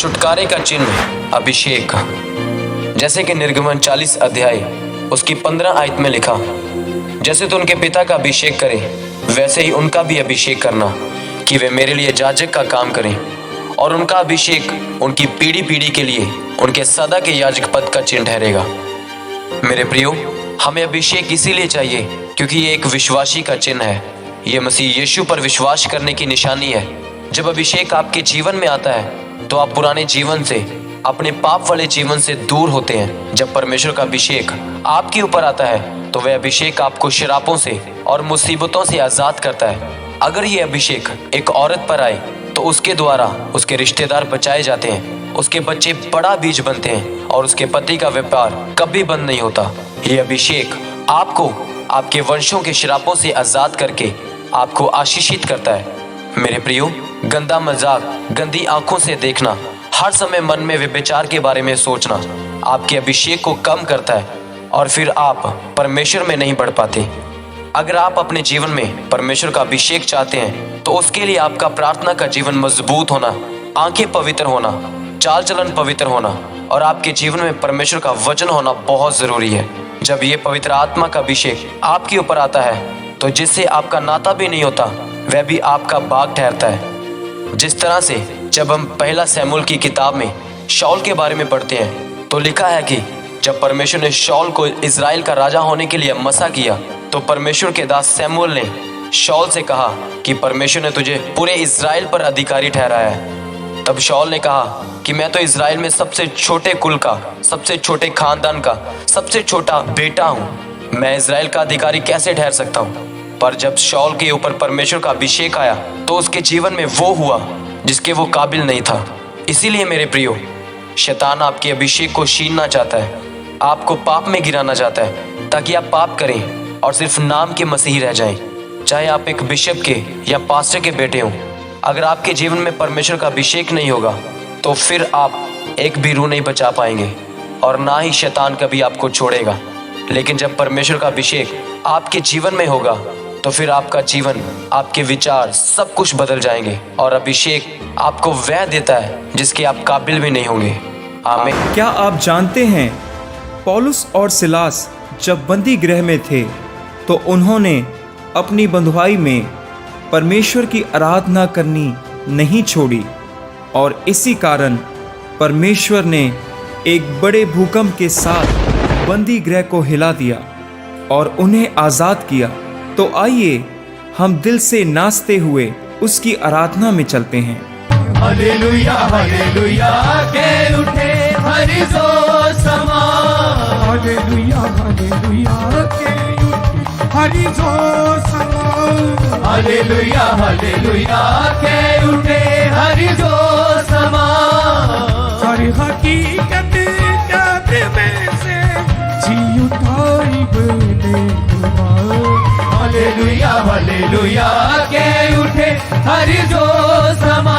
छुटकारे का चिन्ह अभिषेक। जैसे कि निर्गमन 40 अध्याय उसकी 15 आयत में लिखा, जैसे तो उनके पिता का अभिषेक करें वैसे ही उनका भी अभिषेक करना कि वे मेरे लिए याजक का काम करें, और उनका अभिषेक उनकी पीढ़ी पीढ़ी के लिए उनके सदा के याजक पद का चिन्ह ठहरेगा। मेरे प्रियो, हमें अभिषेक इसीलिए चाहिए क्योंकि ये एक विश्वासी का चिन्ह है। ये मसीह यीशु पर विश्वास करने की निशानी है। जब अभिषेक आपके जीवन में आता है तो आप पुराने जीवन से, अपने पाप वाले जीवन से दूर होते हैं। जब परमेश्वर का अभिषेक आपके ऊपर आता है तो वह अभिषेक आपको शरापों से और मुसीबतों से आज़ाद करता है। अगर ये अभिषेक एक औरत पर आए तो उसके द्वारा उसके रिश्तेदार बचाए जाते हैं, उसके बच्चे बड़ा बीज बनते हैं और उसके पति का व्यापार कभी बंद नहीं होता। ये अभिषेक आपको आपके वंशों के श्रापों से आज़ाद करके आपको आशीषित करता है। मेरे प्रियो, गंदा मजाक, गंदी आंखों से देखना, हर समय मन में व्यभिचार के बारे में सोचना आपके अभिषेक को कम करता है और फिर आप परमेश्वर में नहीं बढ़ पाते। अगर आप अपने जीवन में परमेश्वर का अभिषेक चाहते हैं तो उसके लिए आपका प्रार्थना का जीवन मजबूत होना, आंखें पवित्र होना, चाल चलन पवित्र होना और आपके जीवन में परमेश्वर का वचन होना बहुत ज़रूरी है। जब ये पवित्र आत्मा का अभिषेक आपके ऊपर आता है तो जिससे आपका नाता भी नहीं होता वह भी आपका भाग ठहरता है। जिस तरह से जब हम पहला शमूएल की किताब में शाऊल के बारे में पढ़ते हैं तो लिखा है कि जब परमेश्वर ने शाऊल को इज़राइल का राजा होने के लिए मसा किया तो परमेश्वर के दास शमूएल ने शाऊल से कहा कि परमेश्वर ने तुझे पूरे इज़राइल पर अधिकारी ठहराया है। तब शाऊल ने कहा कि मैं तो इज़राइल में सबसे छोटे कुल का, सबसे छोटे खानदान का, सबसे छोटा बेटा हूँ, मैं इज़राइल का अधिकारी कैसे ठहर सकता हूँ। पर जब शाऊल के ऊपर परमेश्वर का अभिषेक आया तो उसके जीवन में वो हुआ जिसके वो काबिल नहीं था। इसीलिए मेरे प्रियो, शैतान आपके अभिषेक को छीनना चाहता है, आपको पाप में गिराना चाहता है ताकि आप पाप करें और सिर्फ नाम के मसीही रह जाएं। चाहे आप एक बिशप के या पास्टर के बेटे हों, अगर आपके जीवन में परमेश्वर का अभिषेक नहीं होगा तो फिर आप एक भी रूह नहीं बचा पाएंगे और ना ही शैतान कभी आपको छोड़ेगा। लेकिन जब परमेश्वर का अभिषेक आपके जीवन में होगा तो फिर आपका जीवन, आपके विचार सब कुछ बदल जाएंगे और अभिषेक आपको वह देता है जिसके आप काबिल भी नहीं होंगे। आमीन। क्या आप जानते हैं, पौलुस और सिलास जब बंदी गृह में थे तो उन्होंने अपनी बंधुआई में परमेश्वर की आराधना करनी नहीं छोड़ी और इसी कारण परमेश्वर ने एक बड़े भूकंप के साथ बंदी गृह को हिला दिया और उन्हें आज़ाद किया। तो आइए हम दिल से नाचते हुए उसकी आराधना में चलते हैं। हालेलुया हालेलुया के उठे हरि जो समा, हालेलुया हालेलुया के उठे हरि जो समा, हालेलुया हालेलुया के उठे हरि जो समा। हर हकीकत कहते में से जी उठाई बने खुदा। हालेलुया हालेलुया के उठे हरि जो समा,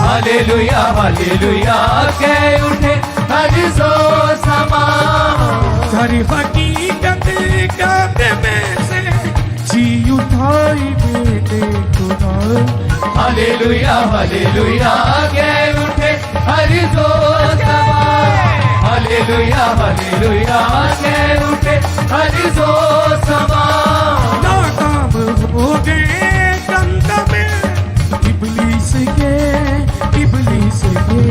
हालेलुया हालेलुया के उठे हरि जो समा। हर हकीकत कहते में से जी उठाई बने खुदा। हालेलुया हालेलुया के उठे हरि जो समा, हालेलुया हालेलुया के उठे हरि जो समा। नाकाम हो गए दंग में इब्लीस के, इब्लीस के।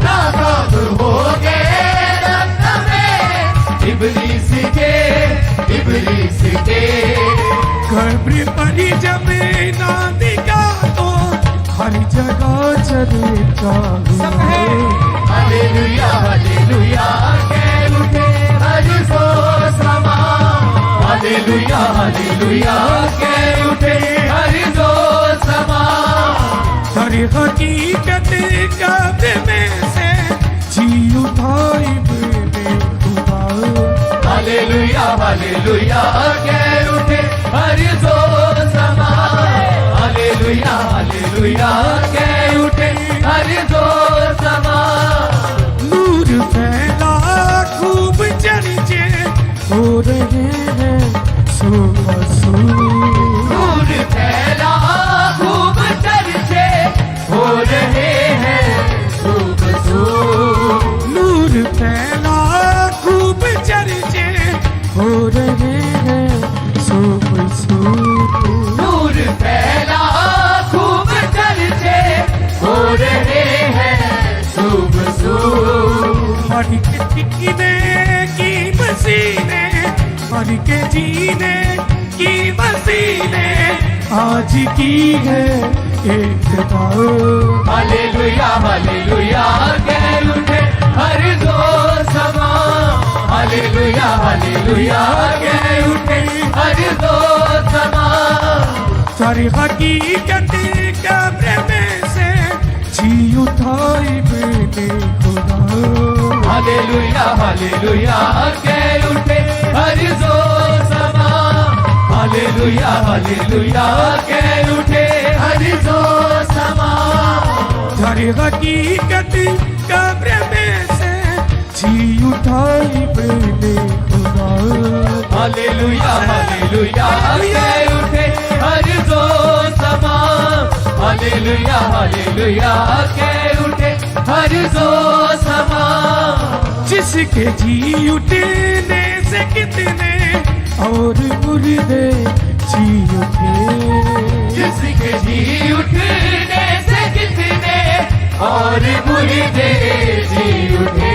नाकाम हो गए दंग में इब्लीस के, इब्लीस के। कब्र पर जब ना दिखा तो हर जगह चलेता हुआ। हालेलुया हालेलुया के उठे हरि जो समा, हालेलुया हालेलुया के उठे हरि जो समा। हर हकीकत कहते में से जी उठाई बने खुदा। हालेलुया हालेलुया के उठे हरि जो समा, हालेलुया हालेलुया के उठे हरि जो समा। नूर फैला खूब चर्चे हो रहे हैं सुबह सुबह। नूर फैला खूब चर्चे हो रहे हैं सुबह मर के जीने की मसीह ने आज की है एक दाव। हालेलुया हालेलुया कह उठे हर दोस्त समा। हालेलुया हालेलुया कह उठे हर दोस्त समा। सारी हकीकत कब्र में से जी उठाई मैंने खुदा। हालेलुया हालेलुया कह उठे हर दोस्त समा। हालेलुया हालेलुया कह उठे हर दोस्त समा। सारी हकीकत कब्र में से जी उठाई मैंने खुदा। हालेलुया हालेलुया कह उठे हर दोस्त समा। हालेलुया हालेलुया कह उठे हर दोस्त समा। जिसके जी उठने से कितने और मुर्दे जी उठे। जिसके जी उठने से कितने और मुर्दे जी उठे।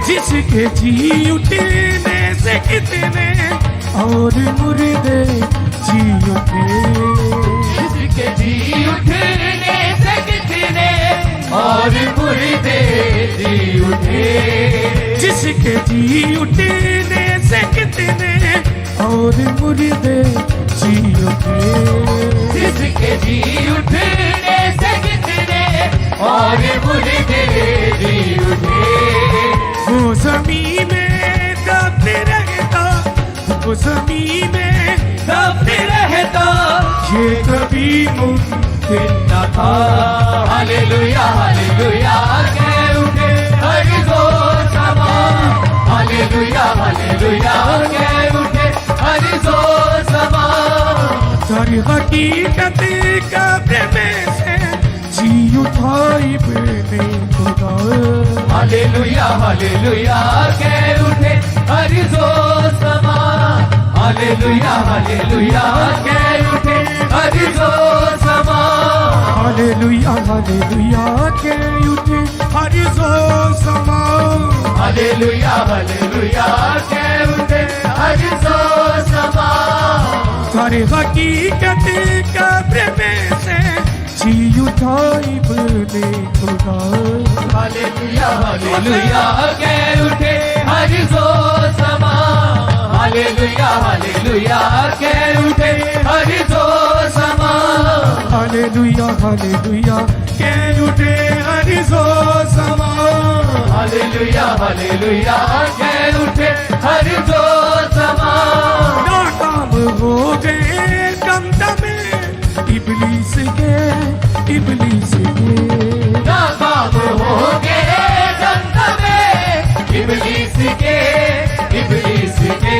जिसके जी उठने से कितने और मुर्दे जी उठे। जिसके जी उठने से कितने और मुर्दे जी उठे। जिसके जी उठने से कितने और मुर्दे जी उठे। जिसके जी उठने से कितने और मुर्दे जी उठे। वो ज़मीन में दबते रहता, वो ज़मीन में दबते रहता ये कभी मुमकिन न था। हालेलुया हालेलुया कह उठे हर दोस्त समा। हालेलुया हालेलुया कह उठे हर दोस्त समा। सारी हकीकत कब्र में से जी उठाई मैंने खुदा। हालेलुया हालेलुया कह उठे हर दोस्त समा। हालेलुया हालेलुया कह उठे हर दोस्त समा। हालेलुया हालेलुया के उठे हर दोस्त समा। हालेलुया हालेलुया कह उठे हर दोस्त समा। सारी हकीकत कब्र में से जी उठाई मैंने खुदा। हालेलुया हालेलुया कह उठे हर दोस्त समा। हालेलुया हालेलुया कह उठे हर दोस्त समा। हालेलुया हालेलुया के उठे हर दोस्त समा। हालेलुया हालेलुया कह उठे हर दोस्त समा। नाकाम हो गए दमदमे इबलीस के, इबलीस के। नाकाम हो गए दमदमे इबलीस के, इबलीस के।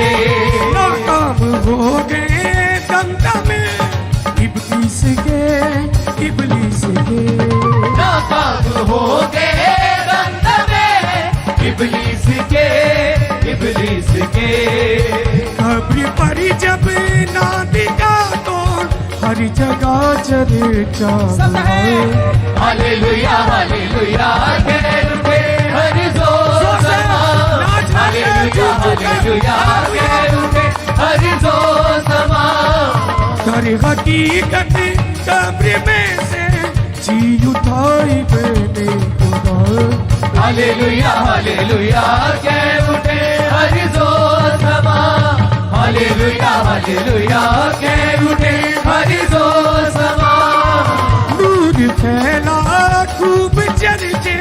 नाकाम हो गए दमदमे इबलीस के, इबलीस के। नाकाम हो गए दमदमे इबलीस के, इबलीस के। कब्र पर जब ना दिखा तो हर जगह चर्चा हुआ। हालेलुया हालेलुया कह उठे हर दोस्त समा। हालेलुया हालेलुया कह उठे हर दोस्त समा। सारी हकीकत कब्र में से जी उठाई मैंने खुदा। हालेलुया हालेलुया कह उठे हर दोस्त समा। हालेलुया हालेलुया कह उठे हर दोस्त समा। नूर फैला खूब चर्चे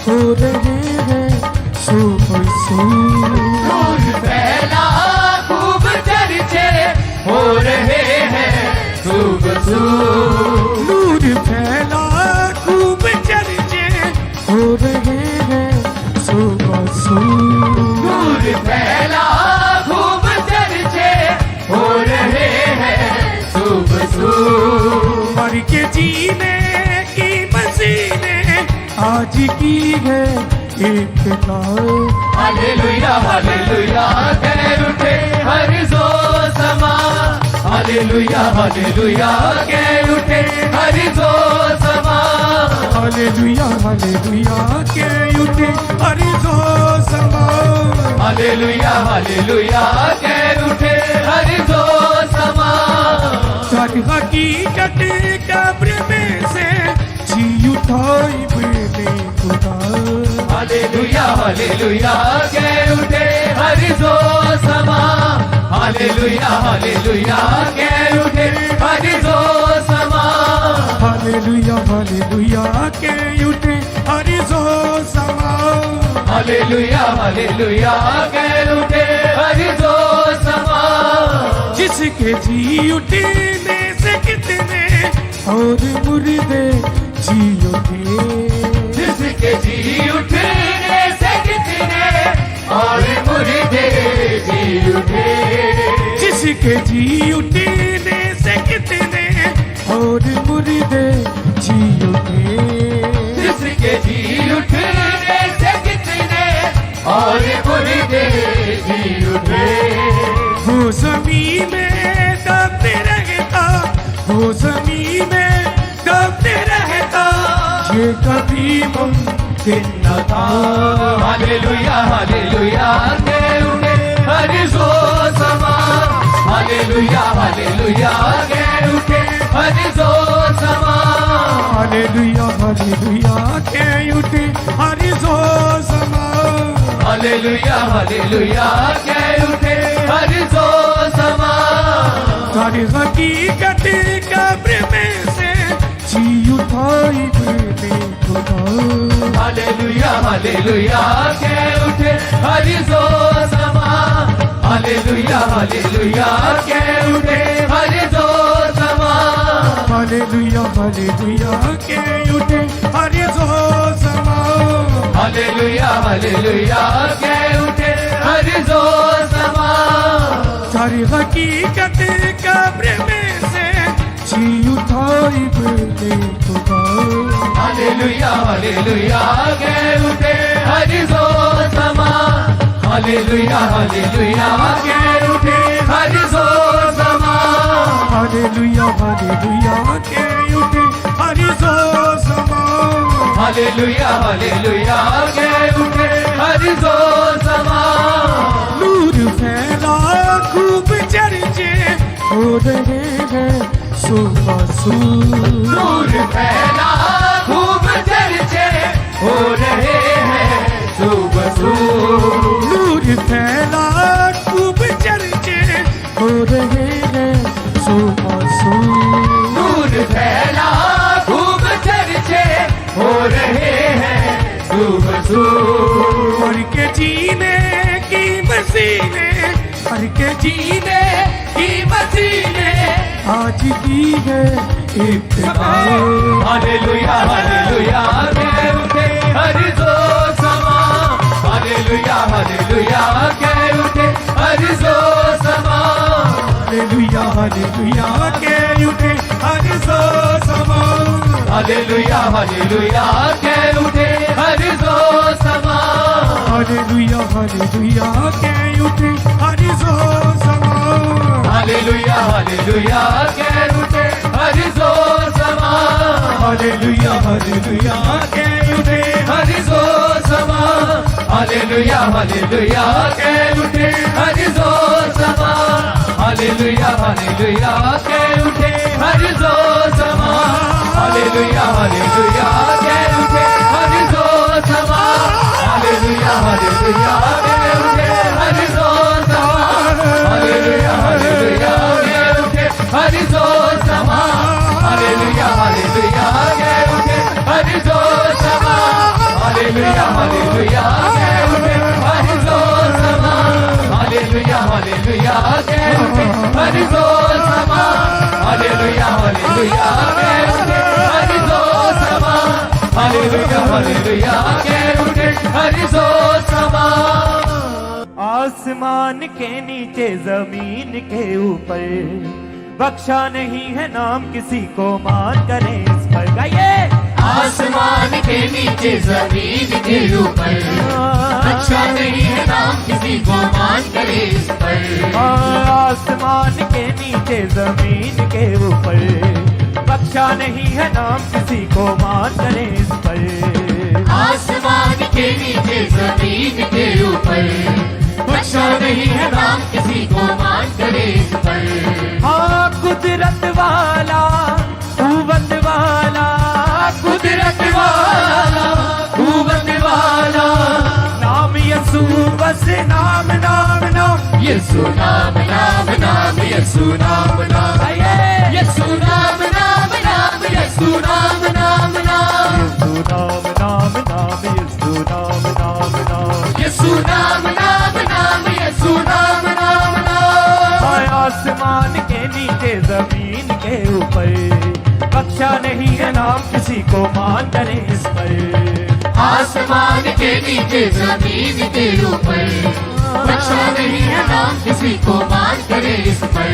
हो रहे हैं सुबह सू। नूर फैला खूब चर्चे हो रहे हैं सुबह सू। नूर फैला खूब चर्चे हो रहे हैं सुबह सू। नूर फैला खूब चर्चे हो रहे हैं सुबह सू। मर के जीने की मसीह ने आज की है एक दाव। हालेलुया हालेलुया कह उठे हर दोस्त समा। हालेलुया हालेलुया कह उठे हर दोस्त समा। हालेलुया हालेलुया के उठे हर दोस्त समा। हालेलुया हालेलुया कह हर हकीकत कब्र में से जी उठाई मैंने खुदा। हालेलुया हालेलुया कह उठे हर जो समा। हालेलुया हालेलुया कह उठे हर जो समा। हालेलुया हालेलुया के उठे हरि जो समा। हालेलुया हालेलुया कह उठे हर जो समा। जिसके जी उठने से कितने और मुर्दे जी उठे। जिसके जी उठने से कितने और मुर्दे जी उठे। जिसके जी उठने से कितने और मुर्दे जी उठे। जिसके जी उठने से कितने और मुर्दे जी उठे। वो ज़मीन में दबते रहता, वो ज़मीन में दबते रहता, ये कभी मुमकिन न था। हालेलुया हालेलुया कह उठे हर जो समा। हालेलुया हालेलुया कह उठे हर जो समा। हालेलुया हालेलुया के उठे हरि जो समा। हालेलुया हालेलुया कह उठे हर जो समा। सारी हकीकत कब्र में से जी उठाई मैंने खुदा। हालेलुया हालेलुया कह उठे हर जो समा। हालेलुया हालेलुया कह उठे हर जो समा। हालेलुया हालेलुया के उठे हरि जो समा। हालेलुया हालेलुया कह उठे हर जो समा। सारी हकीकत कब्र में से जी उठाई मैंने खुदा। हालेलुया हालेलुया कह उठे हर जो समा। हालेलुया हालेलुया कह उठे हर जो समा। हालेलुया हालेलुया के उठे हरि जो समा। हालेलुया हालेलुया कह उठे हर जो समा। नूर फैला खूब चर्चे हो रहे हैं सुबह सू। नूर फैला खूब चर्चे हो रहे हैं सुबह सू। नूर फैला खूब चर्चे हो रहे हैं सुबह सू। नूर फैला खूब चर्चे हो रहे हैं सुबह सू। हर के जीने की मसीने, हर के जीने की मसीने आज की है इब्तिदा। हालेलुया हालेलुया कह उठे हर जो समा। हालेलुया हालेलुया कह उठे हर जो समा। हालेलुया हालेलुया के उठे हर जो समा। हालेलुया हालेलुया कह उठे हर जो समा। हालेलुया हालेलुया के उठे हर जो समा। हालेलुया हालेलुया कह उठे हर जो समा। हालेलुया हालेलुया के उठे हर जो समा। हालेलुया हालेलुया कह उठे हर जो समा। हालेलुया हालेलुया कह उठे हर जो समा। हालेलुया हालेलुया कह उठे हर जो समा। हालेलुया हालेलुया कह उठे हर जो समा। हालेलुया हालेलुया कह उठे हर जो समा। हालेलुया हालेलुया कह उठे हर जो समा। हालेलुया हालेलुया कह उठे हर जो समा। हालेलुया हालेलुया कह उठे हर जो समा। हालेलुया हालेलुया कह उठे हर जो समा। हालेलुया हालेलुया कह उठे हर जो समा। आसमान के नीचे जमीन के ऊपर बख्शा नहीं है नाम किसी को मान करें इस पर गाइए। आसमान के नीचे जमीन के ऊपर अच्छा नहीं है नाम किसी को मान करे इस पर। आसमान के नीचे जमीन के ऊपर बख्शा नहीं है नाम किसी को मान करें इस पर। आसमान के नीचे जमीन के ऊपर बख्शा नहीं है नाम किसी को मान करे इस पर। हाँ कुदरत वाला कुवत वाला कुदरत वाला कुवत वाला नाम यसू बस नाम नाम नाम यीशु नाम नाम नाम यीशु नाम नाम आइए यीशु नाम नाम नाम यीशु नाम नाम नाम यीशु नाम नाम नाम यीशु नाम नाम नाम यीशु नाम नाम नाम यीशु नाम नाम नाम। हाय आसमान के नीचे जमीन के ऊपर बख्शा नहीं है नाम किसी को मान करे इस पर। आसमान के नीचे जमीन के ऊपर बख्शा नहीं है नाम किसी को मान करे इस पर।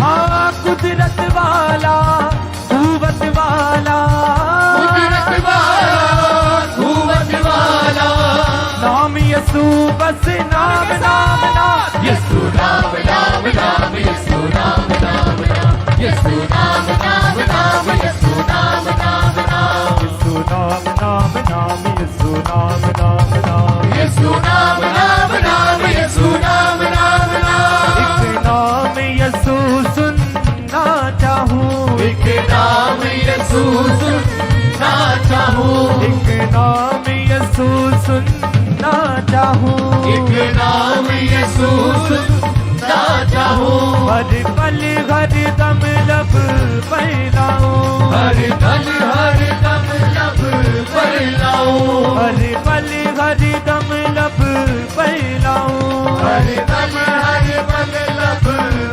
हाँ कुदरत वाला कुवत वाला कुदरत वाला कुवत वाला नाम यसू बस नाम नाम नाम यीशु नाम नाम नाम यीशु नाम नाम नाम यीशु नाम नाम नाम यीशु नाम नाम नाम यीशु नाम नाम नाम यीशु नाम नाम नाम यीशु नाम नाम नाम यीशु नाम नाम नाम। एक नाम यसू सुनना चाहूँ एक नाम यीशु सुनना चाहूँ एक नाम यसू सुनना चाहूँ एक नाम यीशु सुनना चाहूँ हर पल हर दम लब फैलाऊं हर पल हर दम लब पर लाऊं हर पल हर दम लब फैलाऊं हर पल लब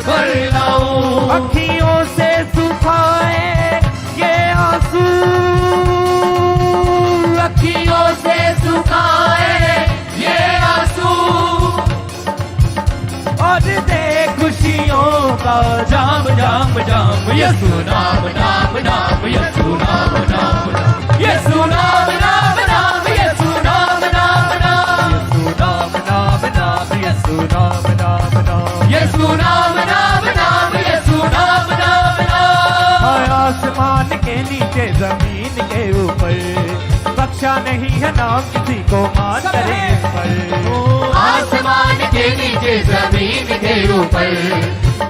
पर लाऊं। अखियों से सुखाए ये आंसू अखियों से सुखाए ये आंसू और दे खुशियों का जाम जाम जाम यीशु नाम नाम नाम यीशु नाम नाम नाम यीशु नाम नाम नाम यीशु नाम नाम नाम यीशु नाम नाम नाम यीशु नाम नाम नाम यीशु नाम नाम नाम। हाय आसमान के नीचे जमीन के ऊपर बख्शा नहीं है नाम किसी को मान करे इस पर। आसमान के नीचे जमीन के ऊपर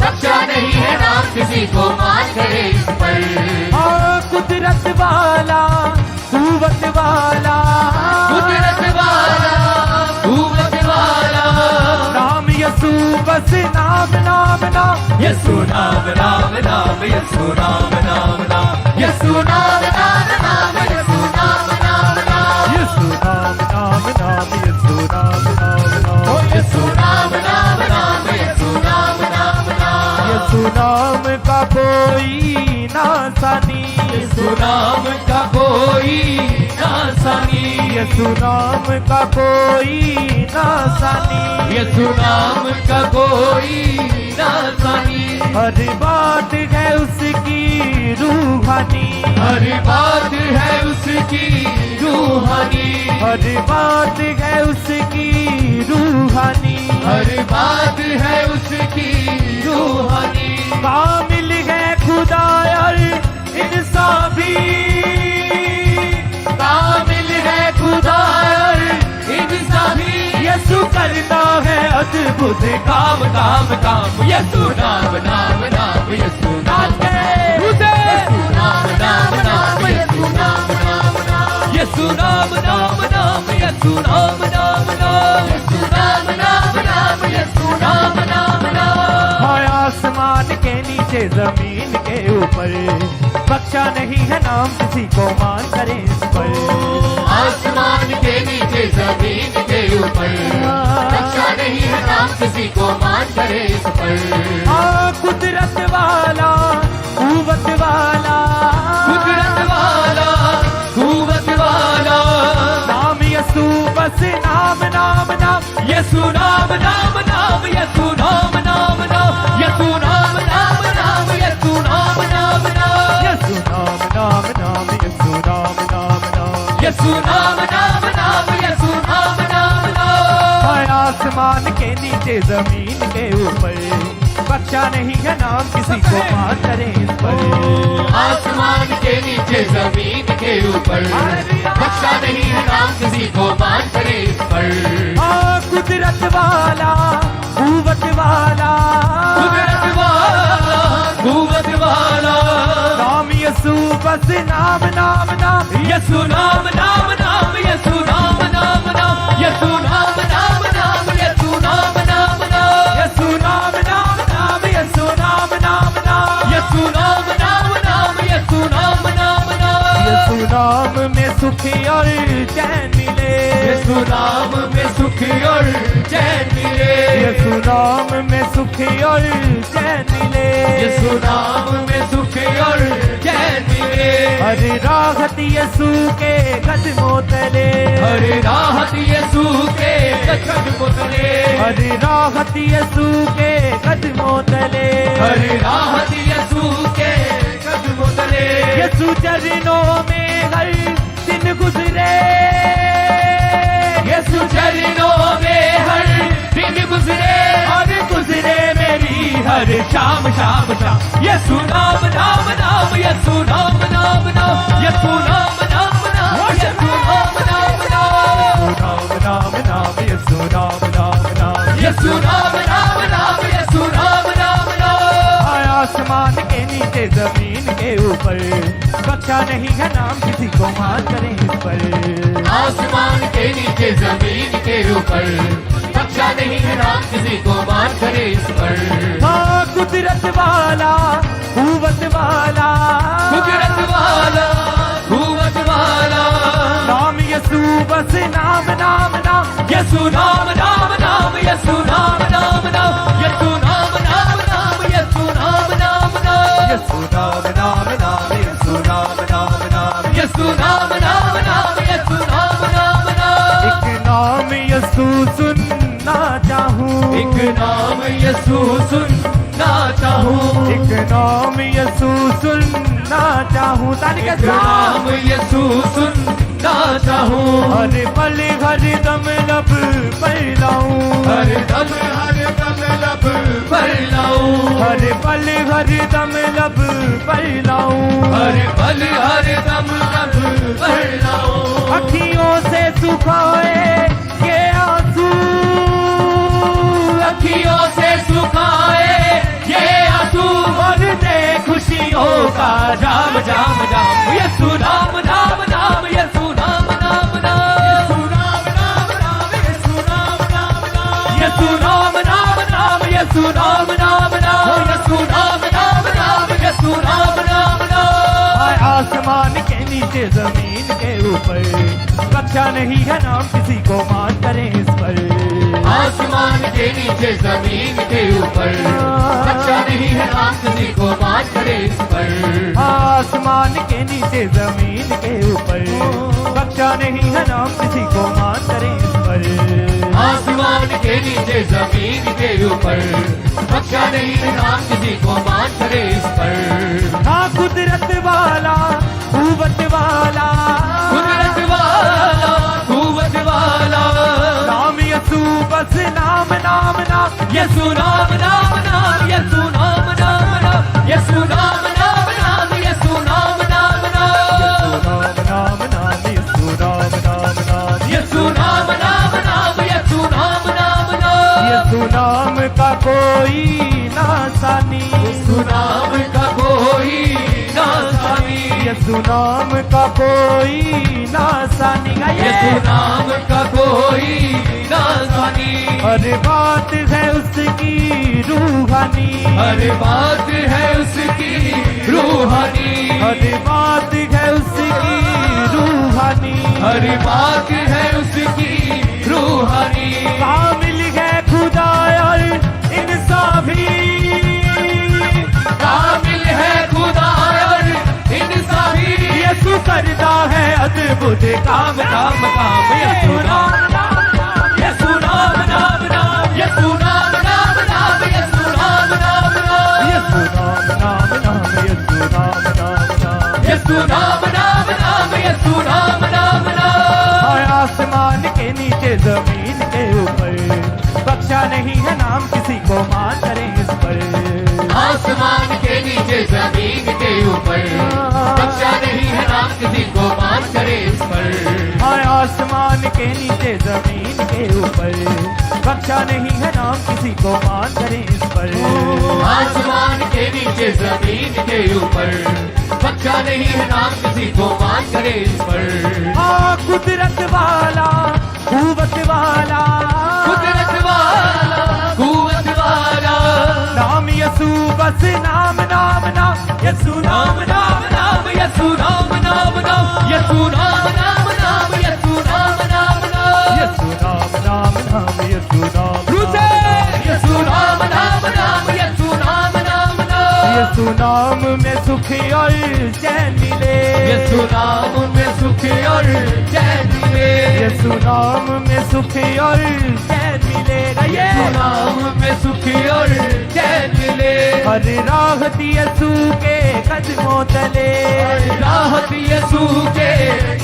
बख्शा नहीं है नाम किसी को मान करे इस पर। हाँ कुदरत वाला कुवत वाला कुदरत वाला कुवत वाला नाम यसू बस नाम नाम नाम यीशु नाम नाम नाम यीशु नाम नाम नाम यीशु नाम नाम नाम यीशु नाम नाम नाम यीशु नाम नाम नाम यीशु नाम नाम नाम यीशु नाम नाम नाम यीशु नाम नाम नाम यीशु नाम का कोई नासानी यीशु नाम का कोई नासानी यीशु नाम का कोई नासानी यीशु नाम का कोई नासानी हर बात है उसकी रूहानी हर बात है उसकी रूहानी हर बात है उसकी रूहानी हर बात है उसकी रूहानी कामिल है खुदा और इंसान भी कामिल है खुदा और इंसान भी यसु करता है अद्भुत काम काम काम यीशु नाम नाम नाम यीशु नाम यीशु नाम नाम नाम यीशु नाम नाम नाम यीशु नाम नाम नाम यीशु नाम नाम नाम यीशु नाम नाम नाम यीशु नाम नाम नाम। हाय आसमान के नीचे जमीन के ऊपर बख्शा नहीं है नाम किसी को मान करे इस पर। आसमान के नीचे जमीन के ऊपर बख्शा नहीं है नाम किसी को मान करे इस पर। हाँ कुदरत वाला कुवत वाला कुदरत वाला कुवत वाला नाम यसू बस नाम नाम नाम यीशु नाम नाम नाम यीशु नाम नाम नाम यीशु नाम नाम नाम यीशु नाम नाम नाम यसु नाम नाम नाम यसु नाम नाम नाम यीशु नाम नाम नाम यीशु नाम नाम नाम। हाय आसमान के नीचे जमीन के ऊपर बख्शा नहीं है नाम किसी को मान करे इस पर। आसमान के नीचे जमीन के ऊपर बख्शा नहीं है नाम किसी को मान करे इस पर। हाँ कुदरत वाला कुव्वत वाला कुदरत वाला कुव्वत वाला नाम यसू बस नाम नाम नाम यसु नाम नाम नाम यसु नाम नाम नाम यसु नाम नाम नाम यसु नाम नाम नाम यसू नाम नाम नाम यसू नाम नाम नाम यसु नाम नाम नाम यसु नाम नाम नाम यसू नाम में सुख और चैन मिले यसु नाम में सुख और चैन मिले यसू नाम में सुख और चैन मिले यसु नाम में सुख और चैन मिले हर राहत यसू के कदमों तले हर राहत यसु के कदमों तले हर राहत यसू के कदमों तले हर राहत यसु के कदमों तले यसू चरणों में हर दिन गुजरे यसु चरणों में हर दिन गुजरे और गुजरे मेरी हर शाम शाम शाम यसु नाम नाम नाम यसु नाम नाम नाम यसु नाम नाम नाम यसु नाम नाम नाम नाम नाम नाम यसू नाम नाम नाम यसु नाम नाम नाम यसु नाम नाम नाम आसमान के नीचे जमीन के ऊपर बख्शा नहीं है नाम किसी को मान करें इस पर आसमान के नीचे जमीन के ऊपर बख्शा नहीं है नाम किसी को मान करे इस पर। हाँ कुदरत वाला कुव्वत वाला कुदरत वाला कुव्वत वाला नाम यसू बस नाम नाम नाम यसु नाम नाम नाम यसु नाम नाम नाम यसु नाम नाम नाम यसु नाम नाम नाम यसू नाम नाम नाम यसू नाम नाम नाम यसु नाम नाम नाम यसु नाम नाम नाम एक नाम यसू सुनना चाहूँ एक नाम यसु सुनना चाहूँ एक नाम यसू सुनना चाहूँ ताली के एक नाम यसु सुनना चाहूँ हर पल हर दम लब पर लाऊं हर दम लब पर लाऊं हर पल हर दम लब पर लाऊं हर पल हर दम लब पर लाऊं अखियों से सुखाए ये आंसू अखियों से सुखाए ये आंसू और दे खुशियों का जाम जाम जाम यसु नाम नाम नाम यसु नाम नाम नाम यसु नाम नाम नाम यसु नाम नाम नाम यसु नाम नाम नाम यसु नाम नाम नाम यसु नाम नाम नाम आसमान के नीचे जमीन के ऊपर बख्शा नहीं है नाम किसी को मान करें इस पर आसमान के नीचे जमीन के ऊपर बख्शा नहीं है नाम किसी को मान करे इस पर आसमान के नीचे जमीन के ऊपर बख्शा नहीं है नाम किसी को मान करें इस पर आसमान के नीचे जमीन के ऊपर बख्शा नहीं है नाम किसी को मान करे इस पर हाँ कुदरत वाला कुव्वत वाला कुदरत वाला कुव्वत वाला नाम यसू बस नाम नाम नाम यसु नाम नाम नाम यसु नाम नाम नाम यसु नाम नाम नाम यसु नाम नाम नाम नाम नाम यसू नाम नाम नाम यसु नाम नाम नाम यसु नाम नाम नाम यसू नाम का कोई नासानी यसु नाम का कोई नासानी यसू नाम का कोई नासानी यसु नाम का कोई नासानी हर बात है उसकी रूहानी हर बात है उसकी रूहानी हर बात है उसकी रूहानी हर बात है उसकी रूहानी कामिल है खुदा और इंसान भी कामिल है खुदा और इंसान भी यसू करता है अद्भुत काम काम काम यसू नाम यसु नाम नाम नाम यसु नाम नाम नाम यसु नाम नाम नाम यसू नाम नाम नाम यसू नाम नाम नाम यसु नाम नाम नाम यसु नाम नाम नाम आसमान के नीचे जमीन के ऊपर बख्शा नहीं है नाम किसी को मान करें इस पर आसमान के नीचे जमीन के ऊपर बख्शा नहीं है नाम किसी को मान करे इस पर आसमान के नीचे जमीन के ऊपर, बख्शा नहीं है नाम किसी को, मान करें इस पर। आसमान के नीचे जमीन के ऊपर, बख्शा नहीं है नाम किसी को, मान करे इस पर। हाँ कुदरत वाला, कुव्वत वाला, कुदरत वाला, कुव्वत वाला, नाम यसू बस नाम नाम नाम, यसू नाम नाम नाम, यसू नाम नाम नाम, यसू नाम नाम नाम, यसू नाम नाम नाम, यसू नाम नाम नाम, यसू नाम यसू नाम नाम नाम, यसू नाम नाम नाम, यसू नाम में सुख और चैन मिले, यसू नाम में सुख और चैन मिले, यसू नाम में सुख और चैन मिलेगा। ये यसू नाम में सुख और चैन मिले, हर राहत यसू के कदमों तले, राहत यसू के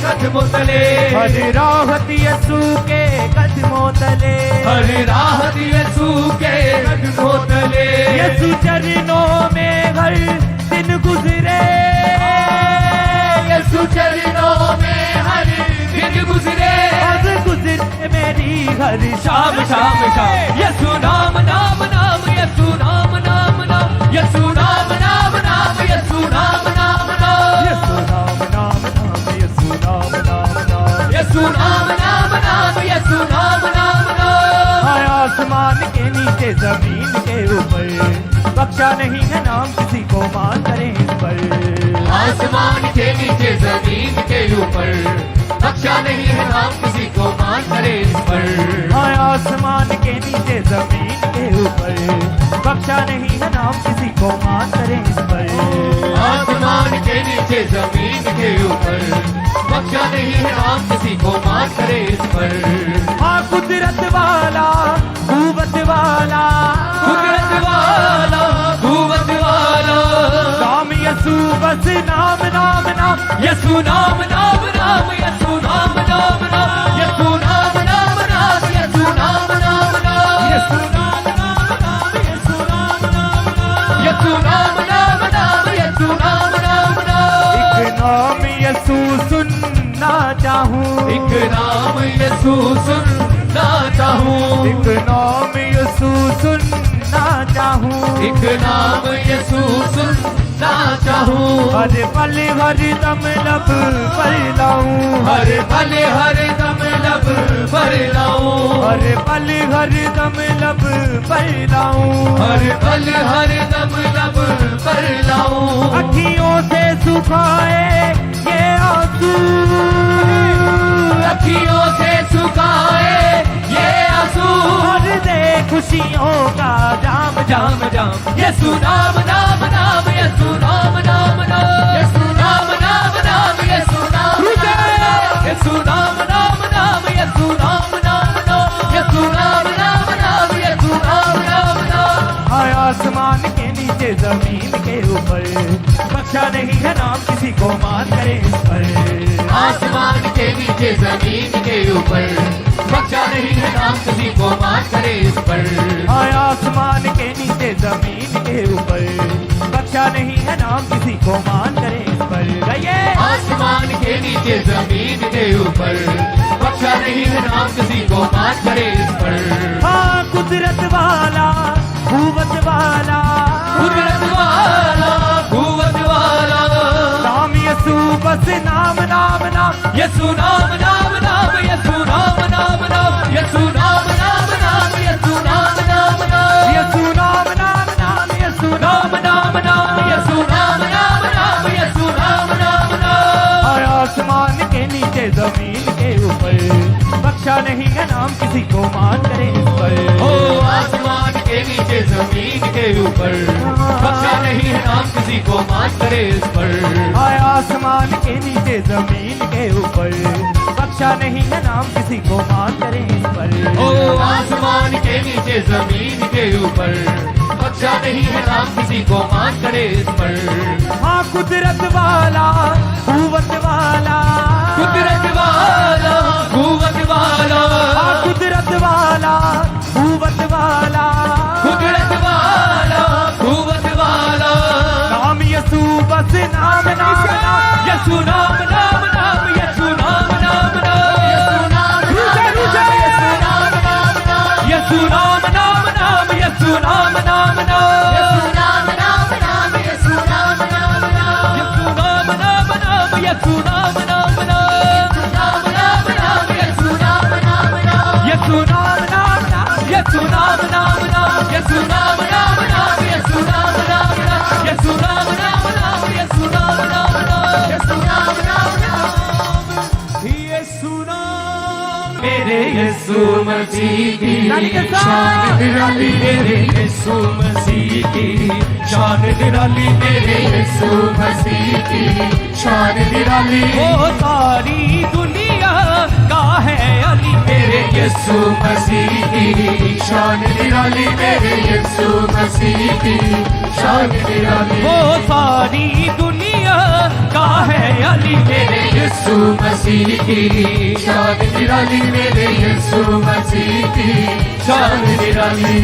कदमों तले, हर राहत यसू के कदमों तले, हर राहत यसू के कदमों तले, यसू चरणों में हर दिन गुजरे, यसू चरणों में हर दिन गुजरे, और गुजरे मेरी हर शाम शाम शाम, यसू नाम नाम नाम, यसू नाम नाम नाम, यसू नाम नाम नाम, यसू नाम नाम नाम, यसू नाम नाम नाम, यसू नाम नाम नाम, यसू नाम नाम नाम, यसू नाम नाम नाम, हाय आसमान के नीचे जमीन के ऊपर, बख्शा नहीं है नाम किसी को, मान करें इस पर। आसमान के नीचे जमीन के ऊपर, बख्शा नहीं है नाम किसी को, मान करे इस पर। हाय आसमान के नीचे जमीन के ऊपर, बख्शा नहीं है नाम किसी को, मान करें इस पर। आसमान के नीचे जमीन के ऊपर, बख्शा नहीं है नाम किसी को, मान करे इस पर। हाँ कुदरत वाला, कुव्वत वाला, कुदरत वाला, कुव्वत वाला, नाम यसू बस नाम नाम नाम, यसू नाम नाम नाम, यसू नाम नाम नाम, यसू नाम नाम नाम, यसू नाम नाम नाम, यसू नाम नाम नाम, यसू नाम नाम नाम, यसू नाम नाम नाम, यसू नाम नाम नाम, एक नाम यसू सुनना चाहूँ, एक नाम यसू सुनना चाहूँ, एक नाम यसू सुनना चाहूँ, एक नाम यसू सुनना चाहूँ, हर पल हर दम लब पर लाऊं, हर पल हर दम लब पर लाऊं, हर पल हर दम लब पर लाऊं, हर पल हर दम लब पर लाऊं, अखियों से सुखाए ये आंसू, अखियों से सुखाए ये आंसू, भर दे खुशियों का जाम जाम जाम, यसू नाम नाम नाम, यसू नाम नाम नाम, यसू नाम नाम नाम, यसू नाम नाम, यसू नाम नाम नाम, यसू नाम नाम नाम, यसू नाम नाम नाम, यसू नाम नाम नाम, हाय आसमान के नीचे जमीन के ऊपर, बख्शा नहीं है नाम किसी को, मान करे इस पर। आसमान के नीचे जमीन के ऊपर, बख्शा नहीं है नाम किसी को, मान करे इस पर। हाय आसमान के नीचे जमीन के ऊपर, बख्शा नहीं है नाम किसी को, मान करे इस पर। गाइए आसमान के नीचे जमीन के ऊपर, बख्शा नहीं है नाम किसी को, मान करे इस पर। हाँ कुदरत वाला, कुव्वत वाला, कुदरत वाला, कुव्वत वाला, नाम यसू बस नाम नाम नाम, यसू नाम नाम नाम, यसू नाम नाम नाम, यसू नाम नाम नाम, यसू नाम नाम नाम, यसू नाम नाम नाम, यसू नाम नाम नाम, यसू नाम नाम नाम, यसू नाम नाम नाम, हाय आसमान के नीचे जमीन के ऊपर, बख्शा नहीं है नाम किसी को, मान करे इस पर। ओ आसमान के नीचे जमीन के ऊपर, बख्शा नहीं है नाम किसी को, मान करे इस पर। हाय आसमान के नीचे जमीन के ऊपर, बख्शा नहीं है नाम किसी को, मान करे इस पर। ओ आसमान के नीचे जमीन के ऊपर, बख्शा नहीं है नाम किसी को, मान करे इस पर। हाँ कुदरत वाला, कुव्वत वाला, कुदरत वाला, कुव्वत वाला, हाँ कुदरत वाला, कुव्वत वाला, कुदरत वाला, कुव्वत वाला, नाम यसू बस नाम नाम नाम, यसू नाम नाम नाम, यसू नाम नाम नाम, यसू यीशु नाम नाम नाम यीशु नाम नाम नाम यीशु नाम नाम नाम यीशु नाम नाम नाम यीशु नाम नाम नाम यीशु नाम नाम नाम यीशु नाम नाम नाम यीशु नाम मेरे यीशु मसीह की शान निराली मेरे यीशु मसीह की शान निराली मेरे यीशु मसीह की शान निराली वो सारी दुनिया का है अली मेरे यीशु मसीह की शान निराली मेरे यीशु मसीह की शान निराली वो सारी दुनिया का है अली मेरे यीशु मसीह की शान निराली मेरे यीशु मसीह की शान निराली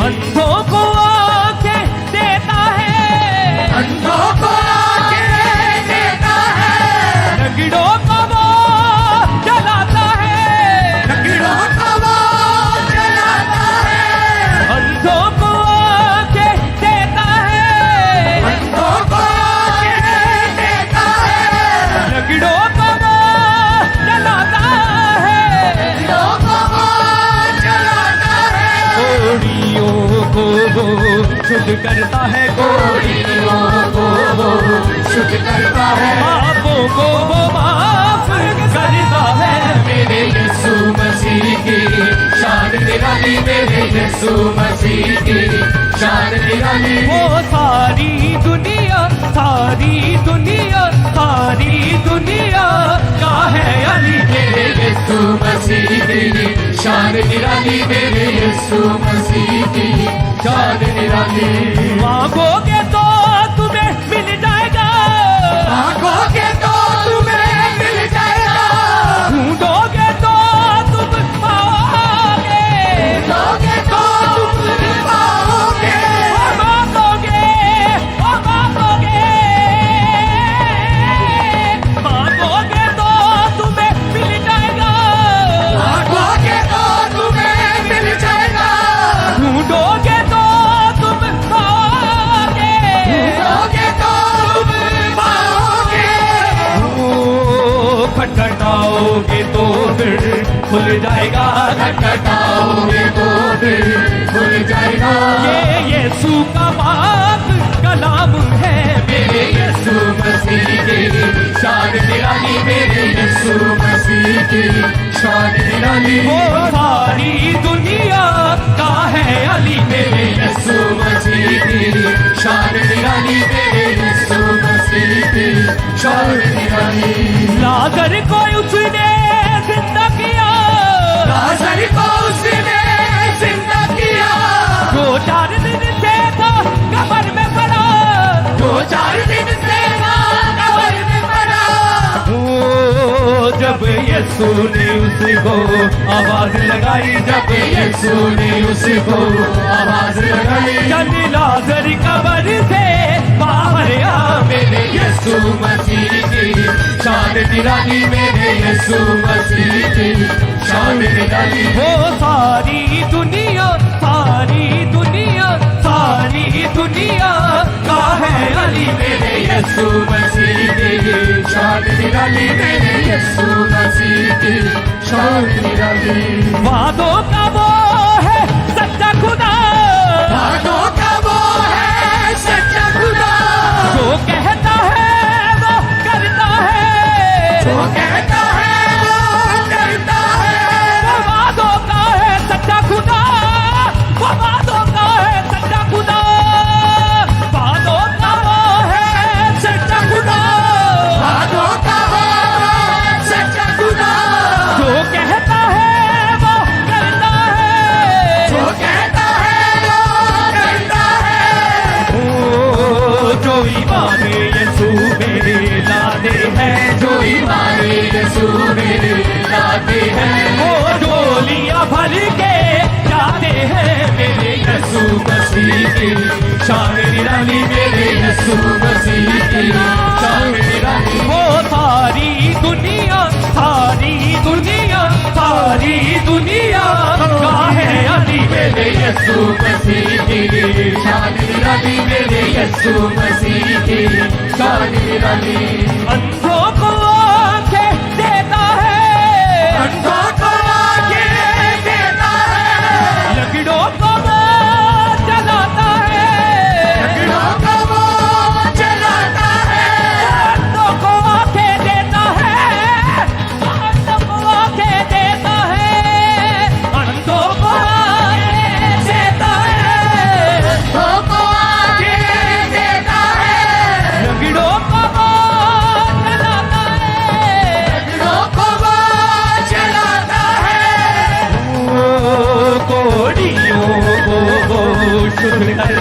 अंधों को आंखें देता है अंधों को आंखें देता है लंगड़ों को वो जलाता है लकीरों को वो जलाता है अंधों को आंखें देता है अंधों को आंखें देता है लंगड़ों को वो जलाता है लोगों को जलाता है कोड़ियों को वो शुद्ध करता है कोड़ियों को वो शुद्ध करता है पापों को वो माफ करता है मेरे यीशु मसीह की शान निराली मेरे यीशु मसीह की शान निराली वो सारी दुनिया सारी दुनिया सारी दुनिया का है अली मेरे यीशु मसीह की शान निराली मेरे यीशु मसीह की शान निराली मांगोगे तो तुम्हें मिल जाएगा मांगोगे तो तुम्हें मिल जाएगा ढूंढोगे तो तुम पाओगे ढूंढोगे तो तुम पाओगे और मांगोगे मांगोगे तो तुम्हें मिल जाएगा मांगोगे तो तुम्हें मिल जाएगा ढूंढोगे तो तुम पाओगे ढूंढोगे तो तुम पाओगे ओ, खटखटाओगे तो फिर खुल जाएगा खटखटाओगे तो फिर खुल जाएगा ये यीशु का पाक कलाम है मेरे यीशु मसीह की शान निराली मेरे यीशु मसीह की शान निराली वो सारी दुनिया का है अली मेरे यीशु मसीह की शान निराली मेरे यीशु मसीह की शान निराली लाजर को उसने जिंदा किया लाजर को उसने जिंदा किया दो चार दिन से था कब्र में पड़ा 2-4 दिन से ना कब्र में पड़ा ओ, जब यीशु ने उसको आवाज लगाई जब यीशु ने उसको आवाज लगाई चल लाजर कब्र से बाहर आ मेरे यीशु मसीह की शान निराली मेरे यीशु मसीह की शान निराली वो सारी दुनिया सारी दुनिया सारी दुनिया का है अली मेरे यीशु मसीह की शान निराली मेरे यीशु मसीह की शान निराली वादों का वो है सच्चा खुदा वादों का वो है सच्चा खुदा जो कहता है वो करता है जो कहता है वो करता है वो वादों का है सच्चा खुदा वो वादों का है सच्चा खुदा वादों का वो है सच्चा खुदा वादों का वो है सच्चा खुदा जो कहता है वो करता है जो कहता है वो करता है ओ, जो ईमान यीशु में लाते हैं जो ईमान यीशु में लाते हैं वो डोलियां भर के जाते हैं मेरे यीशु मसीह की शान निराली मेरे यीशु मसीह की शान निराली वो सारी दुनिया सारी दुनिया सारी दुनिया का है अली मेरे यीशु मसीह की शान निराली मेरे यीशु मसीह की शान निराली अंधों को आंखें देता है अंधों को आंखें देता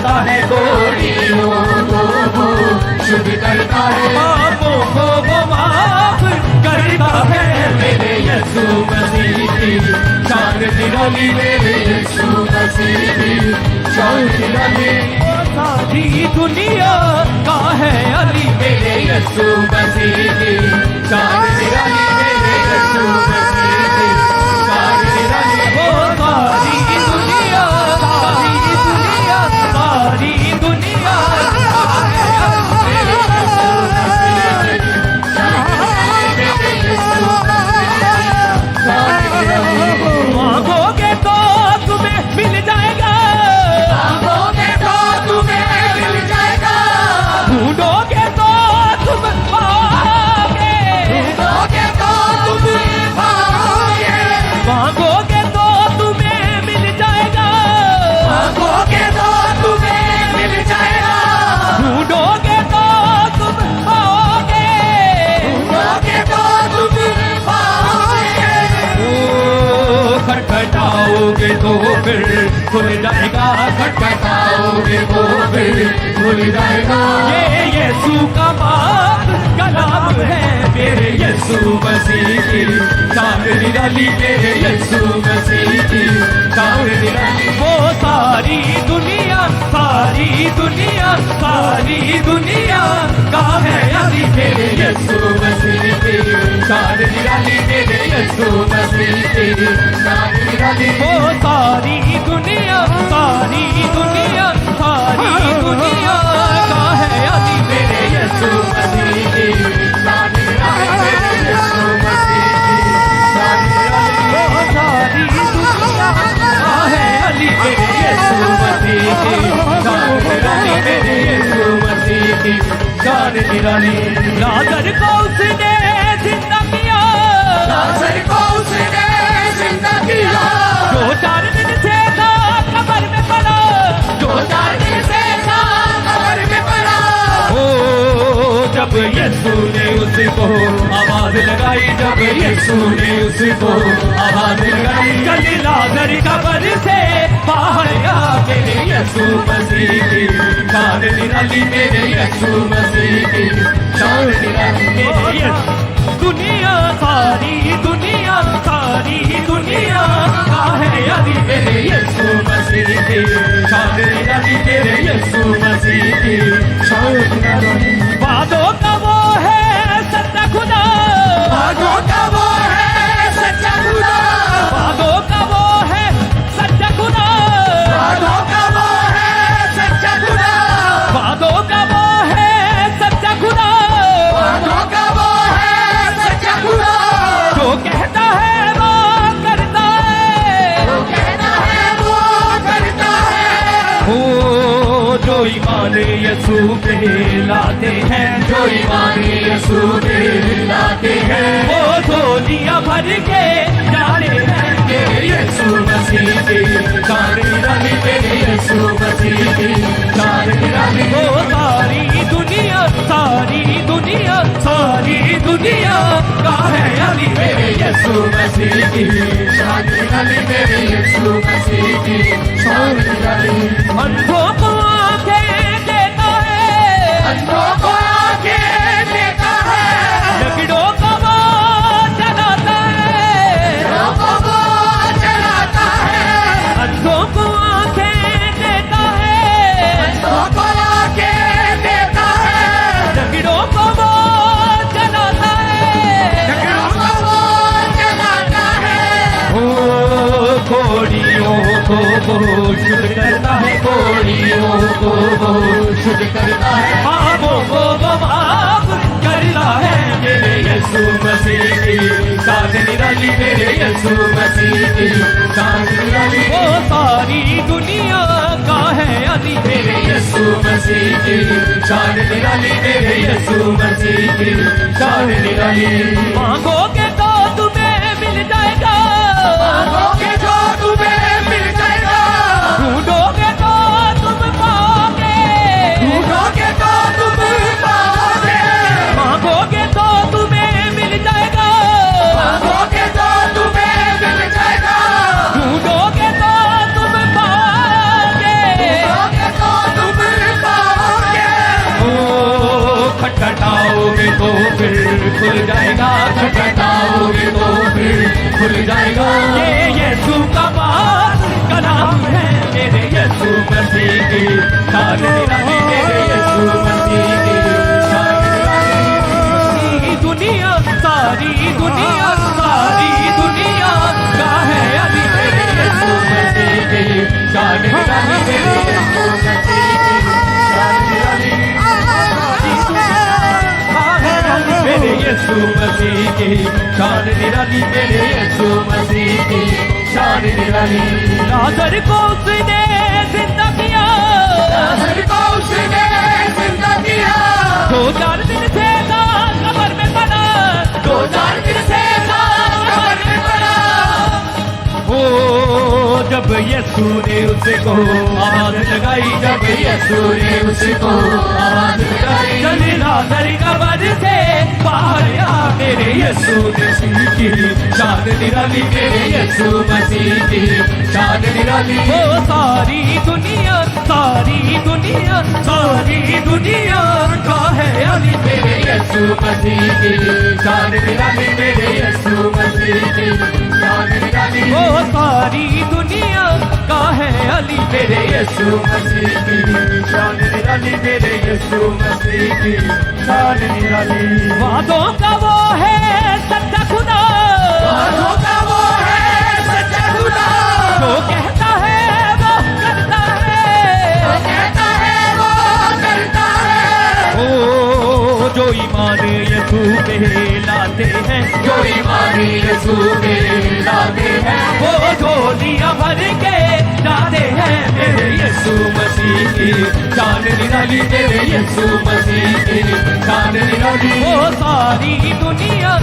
करता है कोड़ियों को वो शुद्ध करता है, पापों को वो माफ करता है। मेरे यीशु मसीह की शान निराली, मेरे यीशु मसीह की शान निराली। सारी दुनिया का है अली, मेरे यीशु मसीह की शान निराली, मेरे यीशु मसीह की शान निराली। वो सारी दुनिया, सारी दुनिया, सारी दुनिया मांगोगे तो तुम्हें मिल जाएगा, मांगोगे तो तुम्हें मिल जाएगा, ढूंढोगे तो तुम पाओगे, ढूंढोगे तो तुम पाओगे, मांगोगे तो तुम्हें मिल जाएगा, मांगोगे तो तुम्हें मिल जाएगा, ढूंढोगे तो तुम पाओगे, ढूंढोगे तो तुम पाओगे। खटखटाओगे तो फिर खुल जाएगा, खटखटाओगे तो फिर खुल जाएगा। ये यीशु का बात कलाम है, मेरे यीशु मसीह की शान निराली, मेरे यीशु मसीह की शान निराली। वो सारी दुनिया, सारी दुनिया, सारी दुनिया का है अली, मेरे यीशु मसीह की शान निराली, मेरे यीशु मसीह की शान निराली। वो सारी दुनिया, सारी दुनिया, सारी दुनिया का है अली, मेरे यीशु मसीह की शान निराली, मेरे यीशु मसीह की शान निराली। वो सारी दुनिया का है अली, मेरे यीशु मसीह की शान निराली, मेरे यीशु मसीह की शान निराली। लाजर को उसने जिंदा किया, लाजर को उसने जिंदा किया, जो 4 दिन से था कब्र में पड़ा, जो 4 दिन से था कब्र में पड़ा। ओ जब यीशु ने उसको आवाज लगाई, जब यीशु ने उसको आवाज लगाई, चल लाजर कब्र से बाहर आ, मेरे यीशु मसीह की शान निराली, मेरे यीशु मसीह की शान निराली। दुनिया, सारी दुनिया, सारी दुनिया का है अली, मेरे यीशु मसीह की शान निराली, मेरे यीशु मसीह की शान निराली। वादों का वो है सच्चा खुदा, वादों का वो है सच्चा खुदा, वादों का वो है सच्चा खुदा, वादों का वो है सच्चा खुदा, वादों का वो है सच्चा खुदा, वादों का वो है सच्चा खुदा। जो कहता है वो करता है, जो कहता है वो करता है। हो जो ईमान यीशु पे लाते हैं, जो ईमान यीशु पे लाते हैं, वो झोलियां भर के जाने हैं, मेरे यीशु मसीह की शान निराली, मेरे यीशु मसीह की शान निराली। वो सारी दुनिया, सारी दुनिया, सारी दुनिया का है अली, मेरे यीशु मसीह की शान निराली, मेरे यीशु मसीह की शान निराली। अंधों को आंखें देता है, अंधों को आंखें देता है, लकड़ों को वो जलाता है, लकड़ों को वो जलाता है। अंधों को आंखें देता है, अंधों को आंखें देता है, लकड़ों को वो जलाता है, लकड़ों को वो जलाता है। ओ कोड़ियों को वो शुद्ध करता है, कोड़ियों को वो शुद्ध करता है, पापों को वो माफ करता है, मेरे यीशु मसीह की शान निराली, मेरे यीशु मसीह की शान निराली। वो सारी दुनिया का है अली, मेरे यीशु मसीह की शान निराली, मेरे यीशु मसीह की शान निराली। मांगोगे तो तुम्हें मिल जाएगा, मांगोगे तो तुम्हें मिल जाएगा, ढूंढोगे तो तुम पाओगे, ढूंढोगे तो तुम पाओगे, मांगोगे तो तुम्हें मिल जाएगा, मांगोगे तो तुम्हें मिल जाएगा, ढूंढोगे तो तुम पाओगे, ढूंढोगे तो खटखटाओगे तो फिर खुल जाएगा। ये यीशु का बात कलाम है मेरे यीशु मसीह की, शान निराली मेरे यीशु मसीह की, शान निराली। दुनिया सारी दुनिया का है अली मेरे यीशु मसीह की, शान निराली मेरे यीशु मसीह की, शान निराली। मेरे यीशु मसीह की शान निराली, मेरे यीशु मसीह की शान निराली। लाजर को उसने जिंदा किया, लाजर को उसने जिंदा किया। 2-4 दिन से था कब्र में पड़ा, 2-4 दिन से था कब्र में पड़ा। ओ जब यीशु ने उसको आवाज लगाई, जब यीशु ने उसको आवाज लगाई, चले लाजर कब्र से बाहर आ मेरे यीशु मसीह की शान निराली, मेरे यीशु मसीह की शान निराली। ओ सारी दुनिया का है अली मेरे यीशु मसीह की शान निराली, मेरे यीशु मसीह की शान निराली। ओ सारी दुनिया का है अली मेरे यीशु मसीह की शान निराली, मेरे यीशु मसीह की शान निराली। वादों का वो है सच्चा खुदा, वादों का वो है सच्चा खुदा, जो कहता है वो करता है, जो कहता है वो करता है। ओ जो ईमान यीशु पे लाते हैं, जो ईमान यीशु पे लाते हैं, वो झोलियां भर के जाते हैं मेरे यीशु मसीह की शान निराली, मेरे यीशु मसीह की शान निराली। वो सारी दुनिया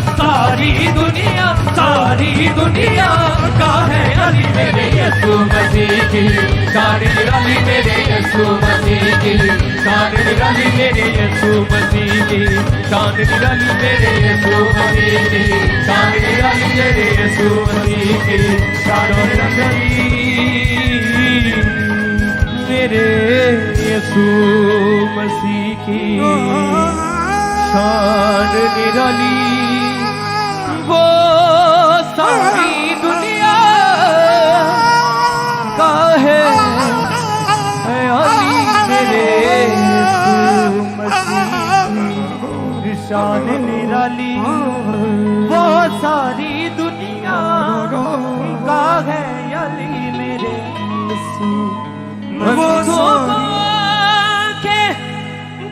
का है अली मेरे यीशु मसीह की शान निराली, मेरे यीशु मसीह की शान निराली, मेरे यीशु मसीह की शान निराली, मेरे यीशु मसीह की शान निराली, मेरे यीशु मसीह की शान निराली, मेरे यीशु मसीह की शान निराली। वो सारी दुनिया का है अली मेरे यीशु मसीह की शान निराली। वो सारी दुनिया का है अली मेरे यीशु मसीह के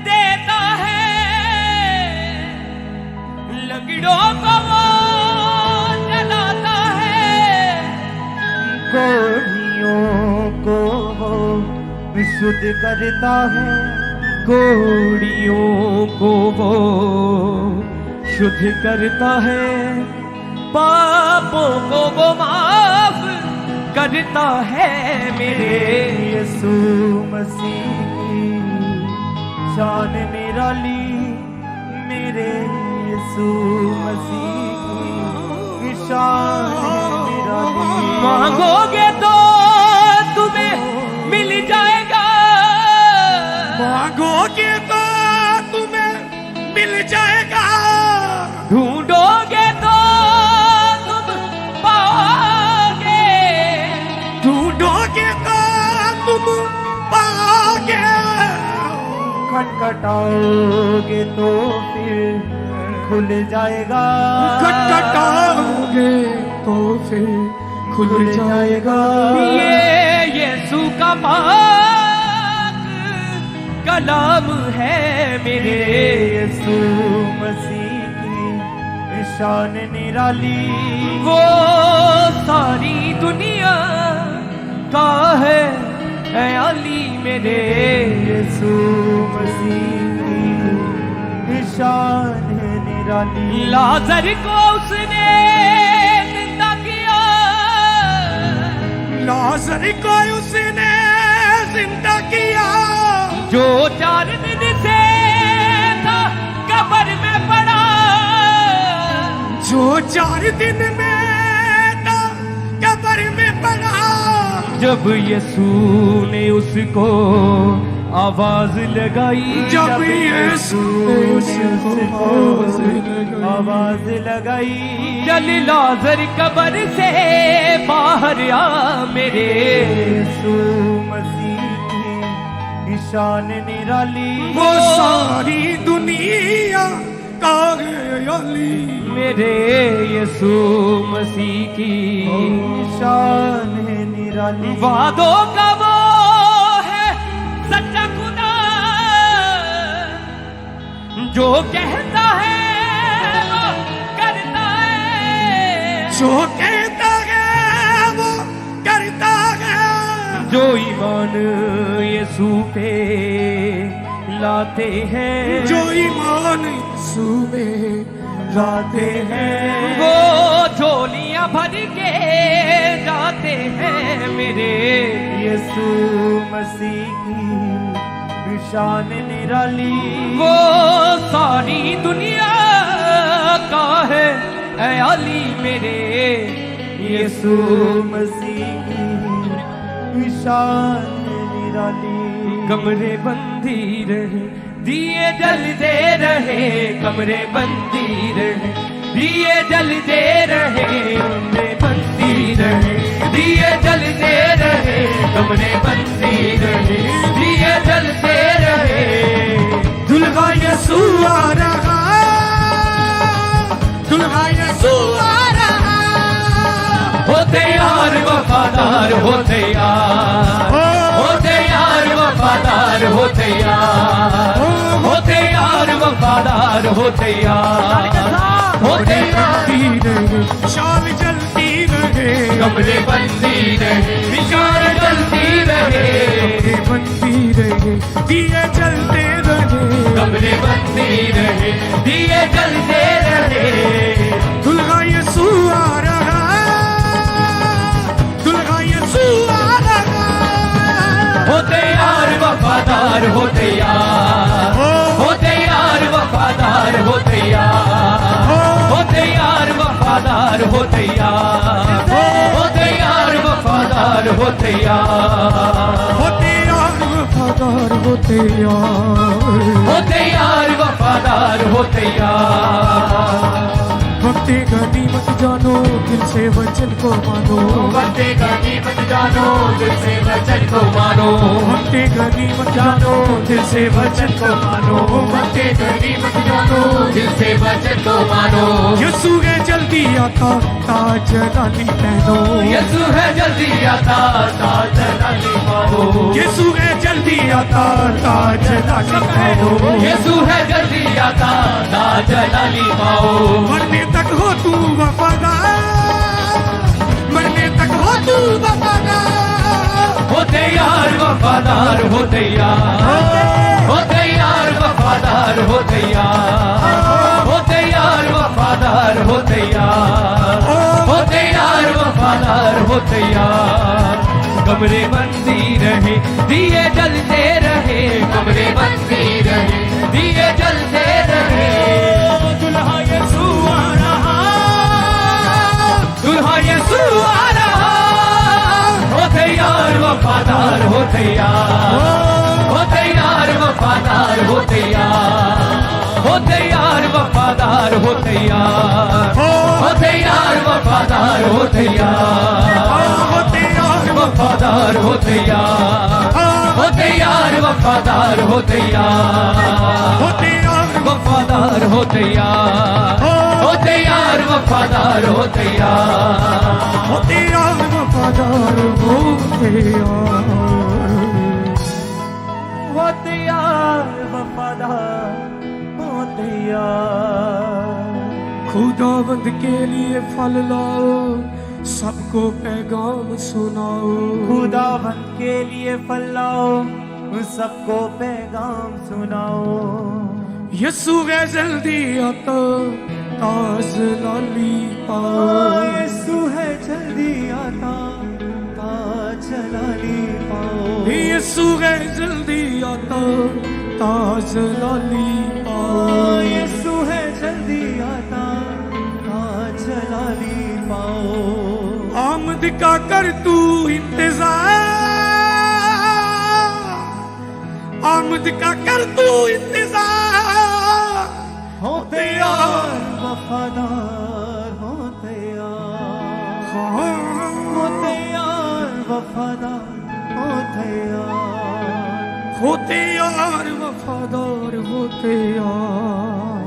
देता है, लंगड़ों को वो जलाता है, कोढ़ियों को वो शुद्ध करता है, कोढ़ियों को वो शुद्ध करता है, पापों को वो माफ करता है मेरे यीशु मसीह की शान निराली, मेरे यीशु मसीह की शान निराली। मांगोगे तो तुम्हें मिल जाएगा, मांगोगे तो तुम्हें मिल जाएगा, ढूंढोगे तो तुम पाओगे, ढूंढोगे तो तुम पाओगे, खटखटाओगे तो फिर खुल जाएगा, खटखटाओगे तो फिर खुल जाएगा। ये यीशु का पाक कलाम है मेरे यीशु मसीह की शान निराली। वो सारी दुनिया का है अली मेरे यीशु मसीह की शान निराली। लाजर को उसने जिंदा किया, लाजर को उसने जिंदा किया, जो 4 दिन से था कब्र में पड़ा, जो 4 दिन में था कब्र में पड़ा। जब यीशु ने उसको आवाज लगाई जब यीशु आवाज लगाई चल लाजर कब्र से बाहर आ मेरे यीशु मसीह की शान निराली वो सारी दुनिया का अली मेरे यीशु मसीह की शान निराली वादों का वो है सच्चा खुदा जो कहता है वो करता है जो कहता है वो करता है जो ईमान यीशु पे लाते हैं जो ईमान यीशु में लाते हैं वो झोलियां भर के जाते हैं मेरे यीशु मसीह की शान निराली वो सारी दुनिया का है ऐ अली मेरे यीशु मसीह की शान निराली कमरे बंदी रहे दिए जलते रहे कमरे बंदी रहे दिए जलते रहे कमरे बंदी रहे दिए जलते रहे कमरे बंदी रहे दिए जलते रहे दुल्हा यीशु आ रहा दुल्हा यीशु आ रहा होते यार वफादार होते यार होते यार वफादार होते यार होते यार वफादार होते यार होते शाम जलती रहे कमरे बंदी रहे विचार जलती रहे बंदी रहे दिए जलते रहे कमरे बंदी रहे दिए जलते रहे दुल्हा यीशु आ रहा दुल्हा यीशु आ रहा होते यार वफादार होते यार होते यार वफादार होते यार होते यार वफादार होते यार होते यार वफादार होते यार होते यार वफादार होते यार होते यार वफादार होते यार वक्ते गनीमत जानो दिल से वचन को मानो वक्ते गनीमत जानो दिल से वचन को मानो वक्ते गनीमत जानो दिल से वचन को मानो वक्ते गनीमत जानो दिल से वचन को मानो यीशु है जल्दी आता ताज रानी पहनो यीशु है जल्दी आता ताज रानी पाओ यीशु है जल्दी आता ताज रानी पहनो यीशु है जल्दी आता ताज रानी पाओ मरने तक हो तू वफादार मरने तक हो तू वफादार होते यार वफादार होते यार होते यार वफादार होते यार होते यार वफादार होते यार होते यार वफादार होते यार कमरे बंदी रहे दिए जलते रहे कमरे बंदी रहे दिए जलते रहे दुल्हा यीशु आ रहा दुल्हा यीशु आ रहा होते यार वफादार होते यार होते यार वफादार होते यार होते यार वफादार होते यार होते यार वफादार होते यार होते यार वफादार होते यार होते यार वफादार होते यार होते यार वफादार होते यार होते यार वफादार होते यार होते यार वफादार होते यार होते यार वफादार होते यार खुदावंद के लिए फल लाओ सबको पैगाम सुनाओ खुदावन के लिए फल लाओ सबको पैगाम सुनाओ यीशु है जल्दी आता ताज लाली पाओ यीशु है जल्दी आता ताज लाली पाओ यीशु है जल्दी आता ताज लाली पाओ यीशु है जल्दी आता ताज लाली पाओ आमद का कर तू इंतजार आमद का कर तू इंतजार होते यार वफादार होते यार होते यार वफादार होते यार होते यार वफादार होते यार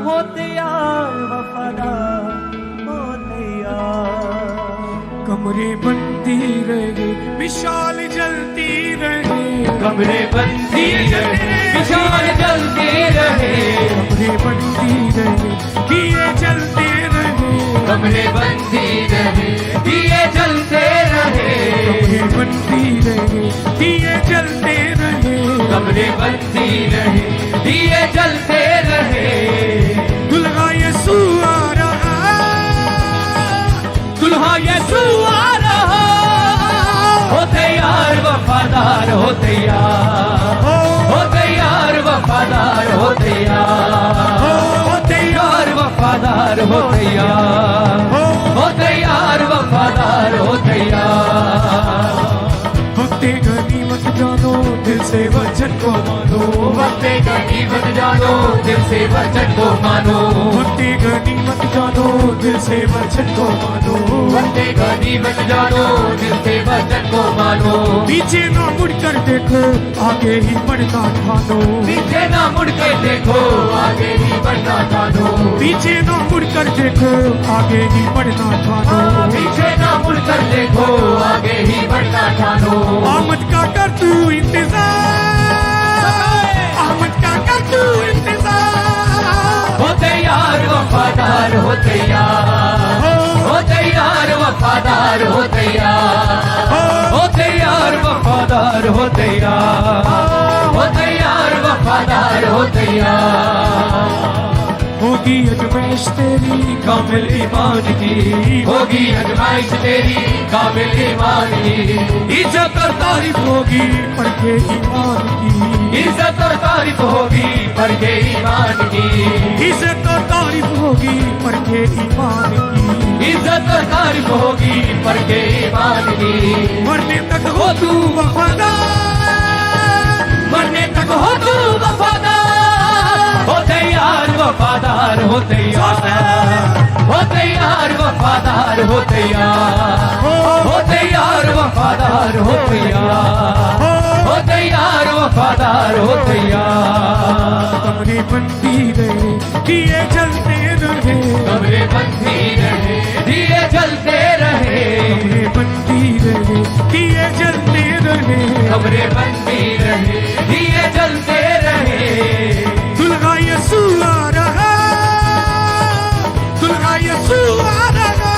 होते यार वफादार होते यार कमरे बनती रहे विशाल जलती रहे कमरे बनती रहे विशाल जलती रहे कमरे बनती रहे दिए जलते रहे कमरे बनती रहे दिए जलते रहे कमरे बनती रहे दिए जलते रहे कमरे बनती रहे दिए जलते रहे दुल्हा यसू आ रहा दुल्हा यीशु आ रहा होते यार वफादार होते यार होते यार वफादार होते यार होते यार वफादार होते यार होते यार वफादार होते यार होते गनीमत जानो दिल से वचन को मानो वक्ते गनीमत जानो दिल से वचन को मानो होते गनीमत जानो दिल से वचन को मानो वक्ते गनीमत जानो दिल से वचन को मानो पीछे ना मुड़ कर देखो आगे ही बढ़ना ठानो पीछे ना मुड़ के देखो आगे ही बढ़ना ठानो पीछे ना मुड़ कर देखो आगे ही बढ़ना ठानो पीछे ना मुड़ कर देखो आगे ही बढ़ना ठानो आमद का कर तू इंतजार आमद का कर तू इंतजार होते यार वफादार होते यार होते यार वफादार होते यार होते यार वफादार होते यार होते यार वफादार होते यार होगी अजमाइश तेरी कामिल ईमान की होगी अजमाइश तेरी कामिल ईमान की इज्जत और तारीफ होगी पर के ईमान की इज्जत और तारीफ होगी पर के ईमान की इज्जत और तारीफ होगी पर के ईमान की इज्जत और तारीफ होगी पर के ईमान की मरने तक हो तू वफादार मरने तक हो तू वफादार होते यार वफादार होते यार होते यार वफादार होते यार होते यार वफादार होते यार होते यार वफादार होते यार कमरे बनती रहे दिए जलते रहे कमरे बनती रहे दिए जलते रहे कमरे बनती रहे दिए जलते रहे कमरे बनती रहे दिए जलते रहे दुल्हा यसू आ रहा दुल्हा यसू आ रहा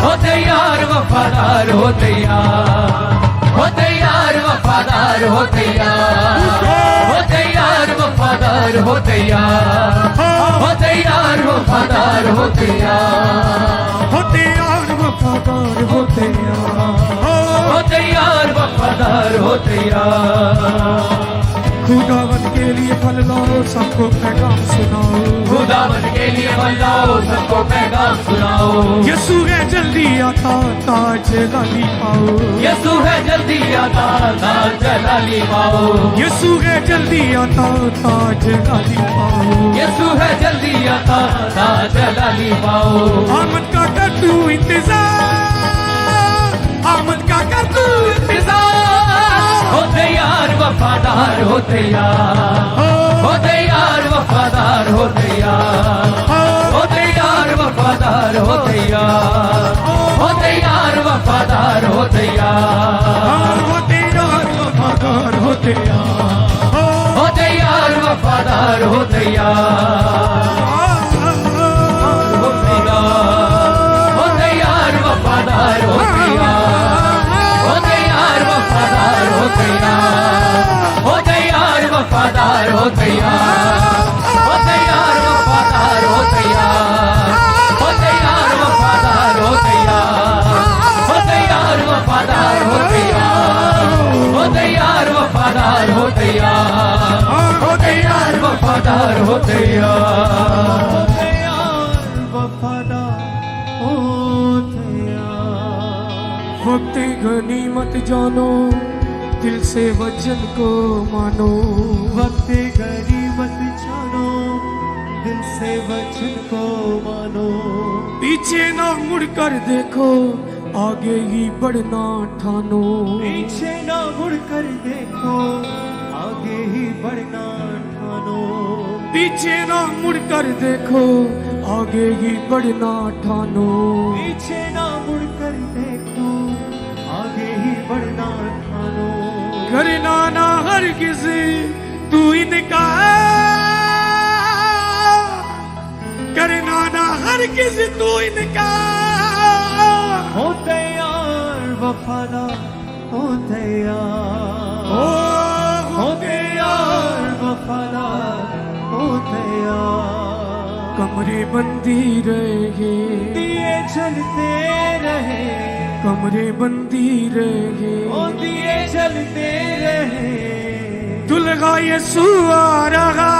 होते यार वफादार होते यार होते यार वफादार होते यार होते यार वफादार होते यार होते यार वफादार होते यार होते यार वफादार होते यार होते यार वफादार होते यार खुदावत के लिए फल लाओ सबको पैगाम सुनाओ खुदावत के लिए बल्लाओ सबको पैगाम सुनाओ यसू है जल्दी आता ताज लाली पाओ यसू है जल्दी आता ताज जलाली पाओ यसू है जल्दी आता ताज लाली पाओ यसू है जल्दी आता ताज जलाली पाओ आमद का कर तू इंतजार आमद का कर तू इंतजार होते यार वफादार होते यार होते यार वफादार होते यार होते यार वफादार होते यार होते यार वफादार होते यार होते यार वफादार होते यार होते यार वफादार होते यार होते यार वफादार होते यार होते यार वफादार होते यार होते यार वफादार होते यार होते यार वफादार होते यार होते यार वफादार होते यार होते यार वफादार होते यार होते यार वफादार होते यार होते यार वफादार होते यार वफादार होते यार होते गनीमत जानो दिल से वचन को मानो। वक्त गनीमत जानो, दिल से वचन को मानो। पीछे ना मुड़कर देखो, आगे ही बढ़ना ठानो। पीछे ना मुड़कर देखो, आगे ही बढ़ना ठानो। पीछे ना मुड़कर देखो, आगे ही बढ़ना ठानो। पीछे ना मुड़कर देखो, आगे ही बढ़ना ठानो। करना ना हर किसी तू इनका, करना ना हर किसी तू इनका। हो तैयार वफादार, हो तैयार, हो तैयार वफादार, हो तैयार। कमरे बंदी रहे, दिए जलते रहे, कमरे बंदी रहे। ओ दिए जलते रहे। दुल्हा यीशु आ रहा,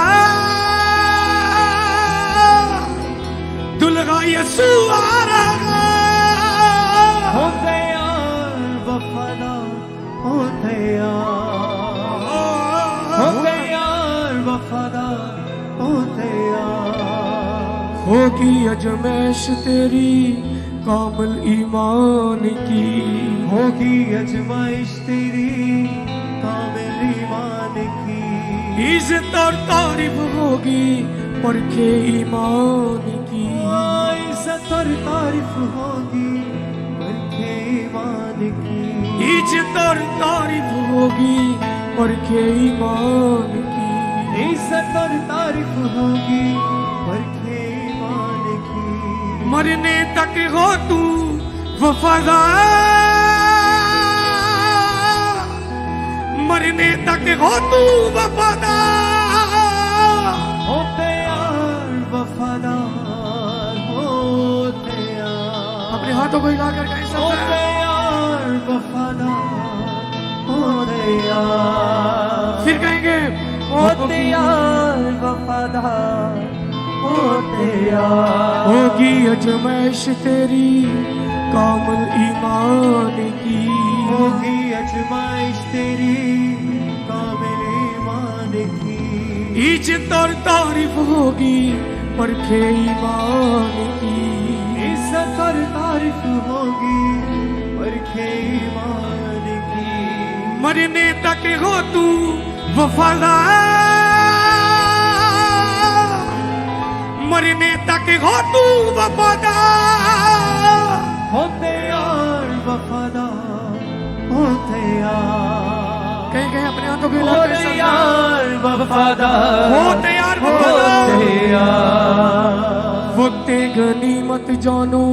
दुल्हा यीशु आ रहा। हो तैयार वफादार, हो तैयार, हो तैयार वफादार, हो तैयार। होगी अजमैश तेरी कामिल ईमान की, होगी अजमाइश तेरी कामिल ईमान की। इज्जत और तारीफ होगी परखे ईमान की। इज्जत और तारीफ होगी परखे ईमान की। इज्जत और तारीफ होगी परखे ईमान की। इज्जत और तारीफ होगी परखे ईमान की। मरने तक हो तू वफादार, मरने तक हो तू वफादार। हो तैयार वफादार, हो तैयार। अपने हाथों को हिला कर कहें हो सब। तैयार वफादार, हो तैयार। फिर कहेंगे हो तैयार वफादार, हो तैयार। होगी अजमैश तेरी कामिल ईमान की। होगी अजमाइश तेरी कामिल ईमान की। इज्जत और तारीफ होगी परखे ईमान की। इज्जत और तारीफ होगी परखे ईमान की। मरने तक हो तू वफादार, मरने तक हो तू वफादार। हो तैयार वफादार, हो तैयार। कहीं कहीं अपने हाथों को हो हिला कर सब। तैयार वफादार, हो तैयार हो वफादार। तैयार। वक्त गनीमत जानो,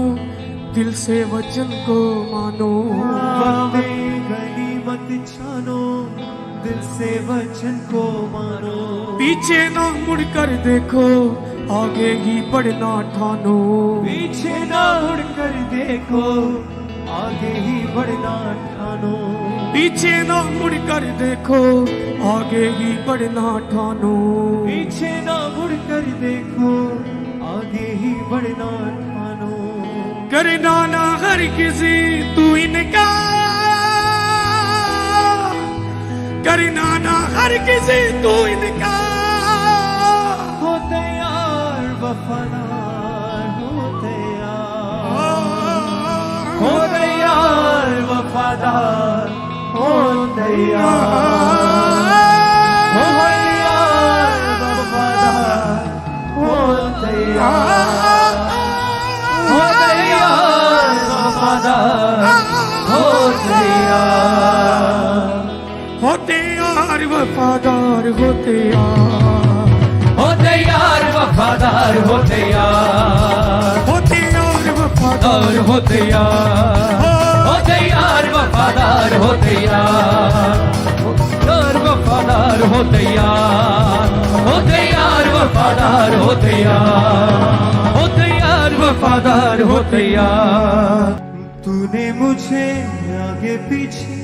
दिल से वचन को मानो। वक्त गनीमत जानो, दिल से वचन को मानो। पीछे ना मुड़कर देखो, आगे ही बढ़ना ठानो। पीछे ना मुड़कर देखो, आगे ही बढ़ना ठानो। पीछे ना मुड़कर देखो, आगे ही बढ़ना ठानो। पीछे ना मुड़कर देखो, आगे ही बढ़ना ठानो। करना ना हर किसी तू इनका, करना ना हर किसी तू इनका। हो तैयार वफादार, हो तैयार। हो तैयार वफादार, हो तैयार। हो तैयार वफादार, हो तैयार। हो तैयार वफादार, हो तैयार। होते यार वफादार, होते यार। होते यार वफादार, होते यार, होते यार वफादार, और होते यार, होते यार वफादार, होते यार, और वफादार होते यार, होते यार वफादार होते यार, होते यार वफादार होते यार। तूने मुझे आगे पीछे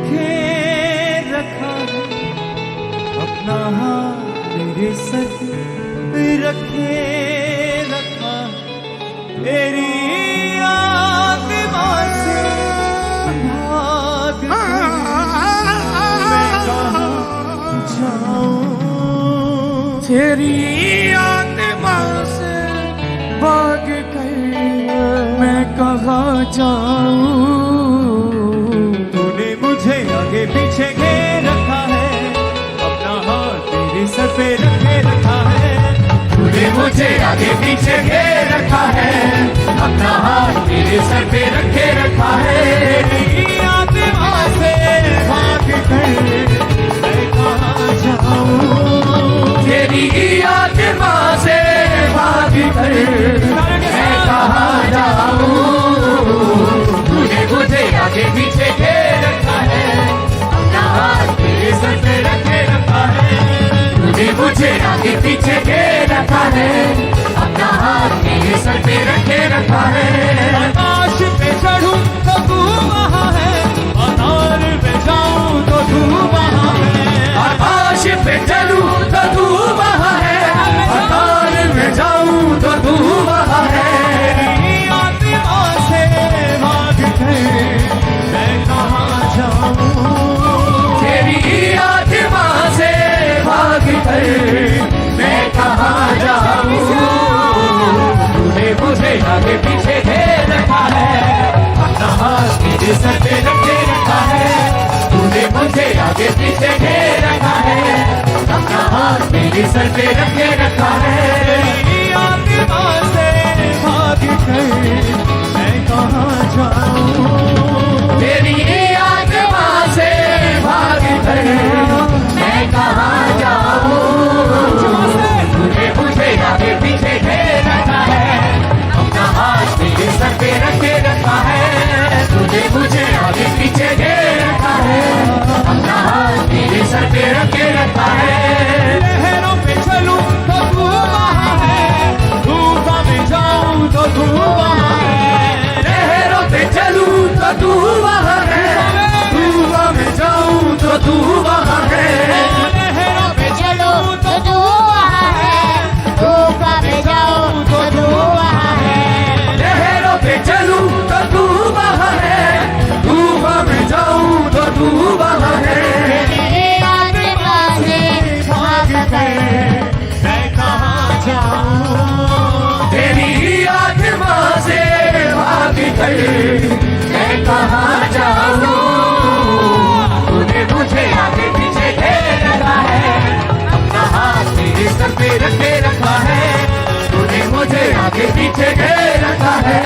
घेर रखा है, अपना हाथ मेरे सर पे रखे रखा। तेरी आत्मा से भाग तेरी आत्मा से भाग कर मैं कहाँ जाऊं। तूने मुझे आगे पीछे घेर रखा है, अपना हाथ मेरे सर पे रखे रखा है। तूने मुझे आगे पीछे घेर रखा है, अपना हाथ मेरे सर पे रखे रखा है। तेरी आत्मा से भाग कर मैं कहाँ जाऊं। तेरी आत्मा से भाग कर मैं कहाँ जाऊं। तूने मुझे आगे पीछे घेर रखा है, अपना हाथ मेरे सर पे रखे रखा है। तूने मुझे आगे पीछे घेर रखा है, अपना हाथ मेरे सर पे रखे रखा है। आकाश पे चढ़ूं तो तू वहाँ है, पाताल में जाऊं तो तू वहाँ है। आकाश पे चलूं तो तू वहाँ है, पाताल में जाऊं तो तू वहाँ है। तेरी आत्मा से भाग कर मैं कहाँ जाऊं। तेरी आत्मा से भाग कर मैं कहाँ जाऊं। तूने मुझे आगे पीछे घेर रखा है, अपना हाथ मेरे सर पे रखे रखा है। तूने मुझे आगे पीछे घेर रखा है, अपना हाथ मेरे सर पे रखे रखा है। तेरी आत्मा से भाग कर मैं कहाँ जाऊं। तेरी आत्मा से भाग कर मैं कहाँ जाऊं। तूने मुझे आगे पीछे घेर रखा है, अपना हाथ मेरे सर पे रखे रखा है। तूने मुझे आगे पीछे घेर रखा है, अपना हाथ मेरे सर पे रखे रखा है। लहरों पे चलूं तो तू वहाँ है, तूफान में जाऊं तो तू वहाँ है। लहरों पे चलूं तो तू वहाँ है, तूफान में जाऊं तो तू वहाँ है। लहरों पे चलो तो तू वहाँ है, धूप में जाओ तो तू वहाँ है। लहरों पे चलूं तो तू वहाँ है, धूप में जाऊं तो तू वहाँ है। तेरी आत्मा से भाग कर मैं कहाँ जाऊं। तेरी आत्मा से भाग कर मैं कहाँ जाऊं। तूने मुझे आगे पीछे घेर रखा है, अपना हाथ मेरे सर पे रखे रखा है। तूने मुझे आगे पीछे घेर रखा है,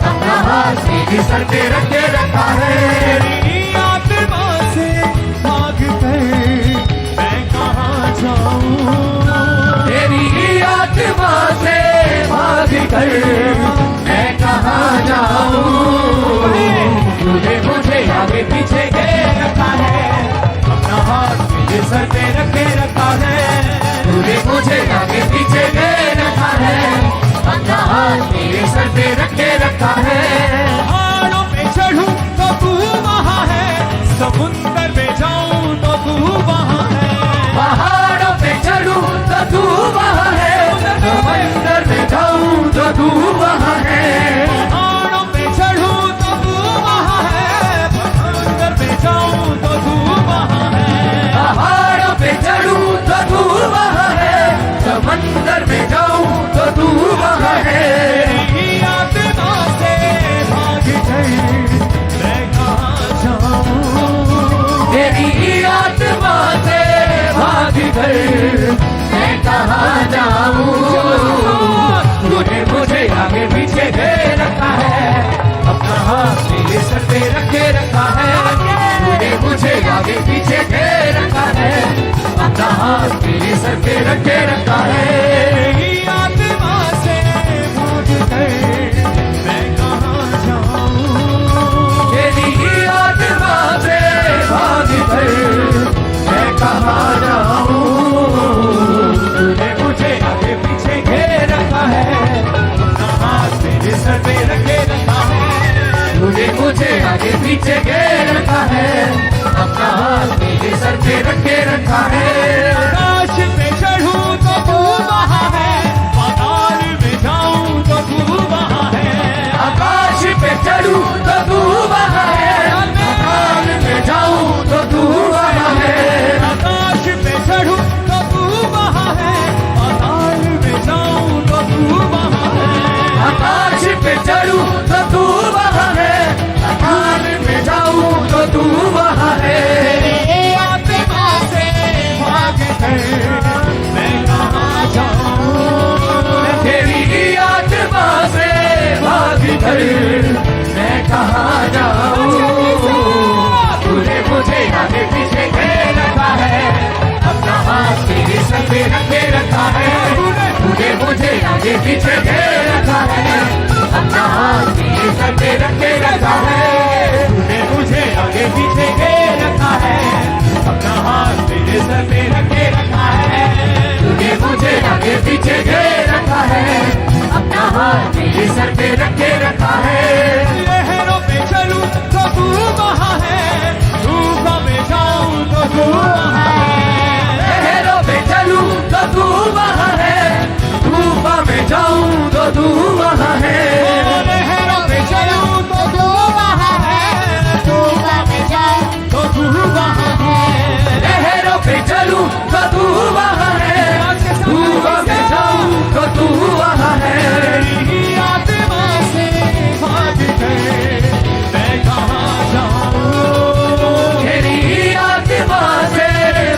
अपना हाथ मेरे सर पे रखे रखा है। तेरी आत्मा से भाग कर मैं कहाँ जाऊं। तेरी आत्मा से भाग कर मैं कहाँ जाऊं। तूने मुझे आगे पीछे घेर रखा है, अपना हाथ मेरे सर पे रखे रखा है। तूने मुझे आगे पीछे घेर रखा है, अपना हाथ मेरे सर पे रखे रखा है। पहाड़ों पे चढ़ूं तो तू वहाँ है, समुंदर में जाऊं तो तू वहाँ है। पहाड़ों पे चढ़ूं तो तू वहाँ है, समंदर में जाऊं तो तू वहाँ है। पहाड़ों पे चढ़ूं तो तू वहाँ है, समुंदर में जाऊं तो तू वहाँ है। पहाड़ों पे चढ़ूं तो तू वहाँ है, समंदर में जाऊं तो तू वहाँ है। तेरी आत्मा से भाग कर मैं कहाँ जाऊं। तेरी आत्मा से भाग कर मैं कहाँ जाऊं। तूने मुझे आगे पीछे घेर रखा है, अपना हाथ मेरे सर पे रखे रखा है। तूने मुझे आगे पीछे घेर रखा है, अपना हाथ मेरे सर पे रखे रखा है। तेरी आत्मा से भाग कर मैं कहाँ जाऊं। तेरी आत्मा से भाग कर मैं कहाँ जाऊं। तूने मुझे आगे पीछे घेर रखा है, अपना हाथ मेरे सर पे रखे रखा है। तूने मुझे आगे पीछे घेर रखा है, अपना हाथ मेरे सर पे रखे रखा है। आकाश पे चढ़ूं तो तू पीछे घेर रखा है, अपना हाथ मेरे सर पे रखे रखा है। तूने मुझे आगे पीछे घेर रखा है, अपना हाथ मेरे सर पे रखे रखा है। तूने मुझे आगे पीछे घेर रखा है, अपना हाथ मेरे सर पे रखे रखा है। लहरों पे चलूं तो तू वहाँ है, तूफान में जाऊं तो तू वहाँ है। लहरों पे चलूं तो तू वहाँ है, तूफान में जाऊं तो तू वहाँ है। लहरों पे चलूं तो तू वहाँ है, तूफान में जाऊं तो तू वहाँ है। लहरों पे चलूं तो तू वहाँ है, तूफान में जाऊं तो तू वहाँ है। तेरी आत्मा से भाग कर मैं कहाँ जाऊं। तेरी आत्मा से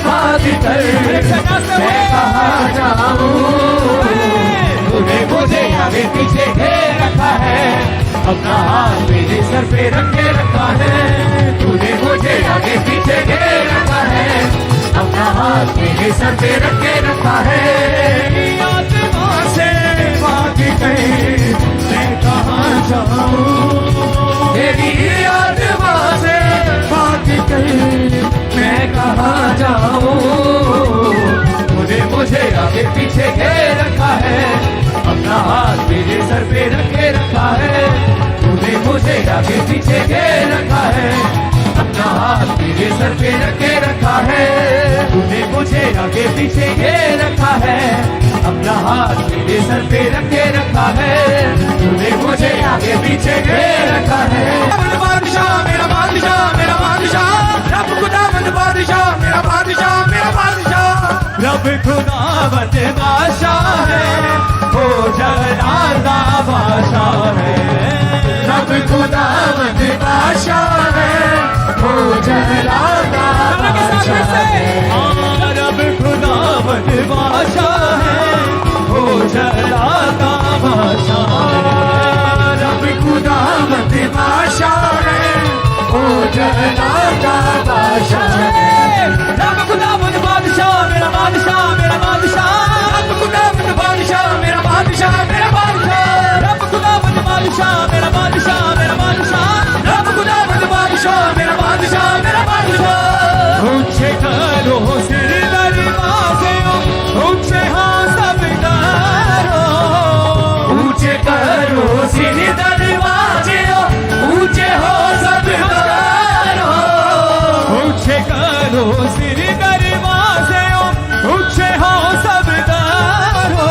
भाग कर मैं कहाँ जाऊं। तूने मुझे आगे पीछे घेर रखा है, अपना हाथ मेरे सर पे रखे रखा है। तूने मुझे आगे पीछे घेर रखा है, अपना हाथ मेरे सर पे रखे रखा है। तेरी आत्मा से भाग कर मैं कहाँ जाऊं। तेरी आत्मा से भाग कर मैं कहाँ जाऊं। तूने मुझे आगे पीछे घेर रखा है, अपना हाथ मेरे सर पे रखे रखा है। तूने मुझे आगे पीछे घेर रखा है, अपना हाथ मेरे सर पे रखे रखा है। तूने मुझे आगे पीछे घेर रखा है, अपना हाथ मेरे सर पे रखे रखा है। तूने मुझे आगे पीछे घेर रखा है। बादशाह मेरा बादशाह मेरा बादशाह, रब खुदावंद बादशाह मेरा बादशाह मेरा बादशाह। रब खुदावंद बादशाह है, ओ जलाला बादशाह है। रब खुदावंद बादशाह है, ओ जलाला बादशाह है। रब खुदावंद बादशाह है, ओ जलाला बादशाह है। रब खुदावंद बादशाह है, ओ जलाला बादशाह है। रब खुदावंद बादशाह मेरा बादशाह मेरा बादशाह। रब खुदावंद बादशाह मेरा बादशाह मेरा बादशाह। रब खुदावंद बादशाह मेरा बादशाह मेरा बादशाह। रब खुदावंद बादशाह मेरा बादशाह मेरा बादशाह। ऊंचे करो सिर दरवाजे, ऊंचे हाँ सब करो। ऊंचे करो सिर दरवाजे, ऊंचे हो सब करो। ऊंचे करो सिर दरवाजे, ऊंचे हो सब करो।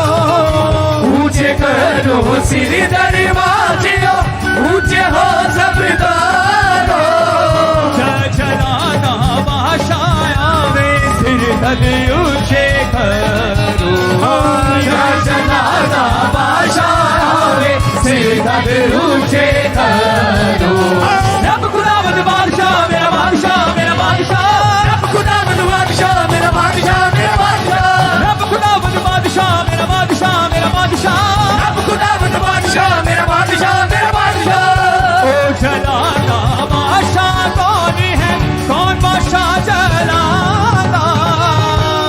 ऊंचे करो सिर दरवाजे, ऊंचे हो सब करो। जलाना बादशाह आवे, सिर धर ऊंचे करो। जलाना बादशाह आवे, सिर धर ऊंचे करो। रब खुदावंद बादशाह मेरा बादशाह मेरा बादशाह। रब खुदावंद बादशाह मेरा बादशाह मेरा बादशाह। रब खुदावंद बादशाह मेरा बादशाह मेरा बादशाह। रब खुदावंद बादशाह मेरा बादशाह मेरा बादशाह। ओ जलाना बादशाह कौन है, कौन बादशाह जलाना।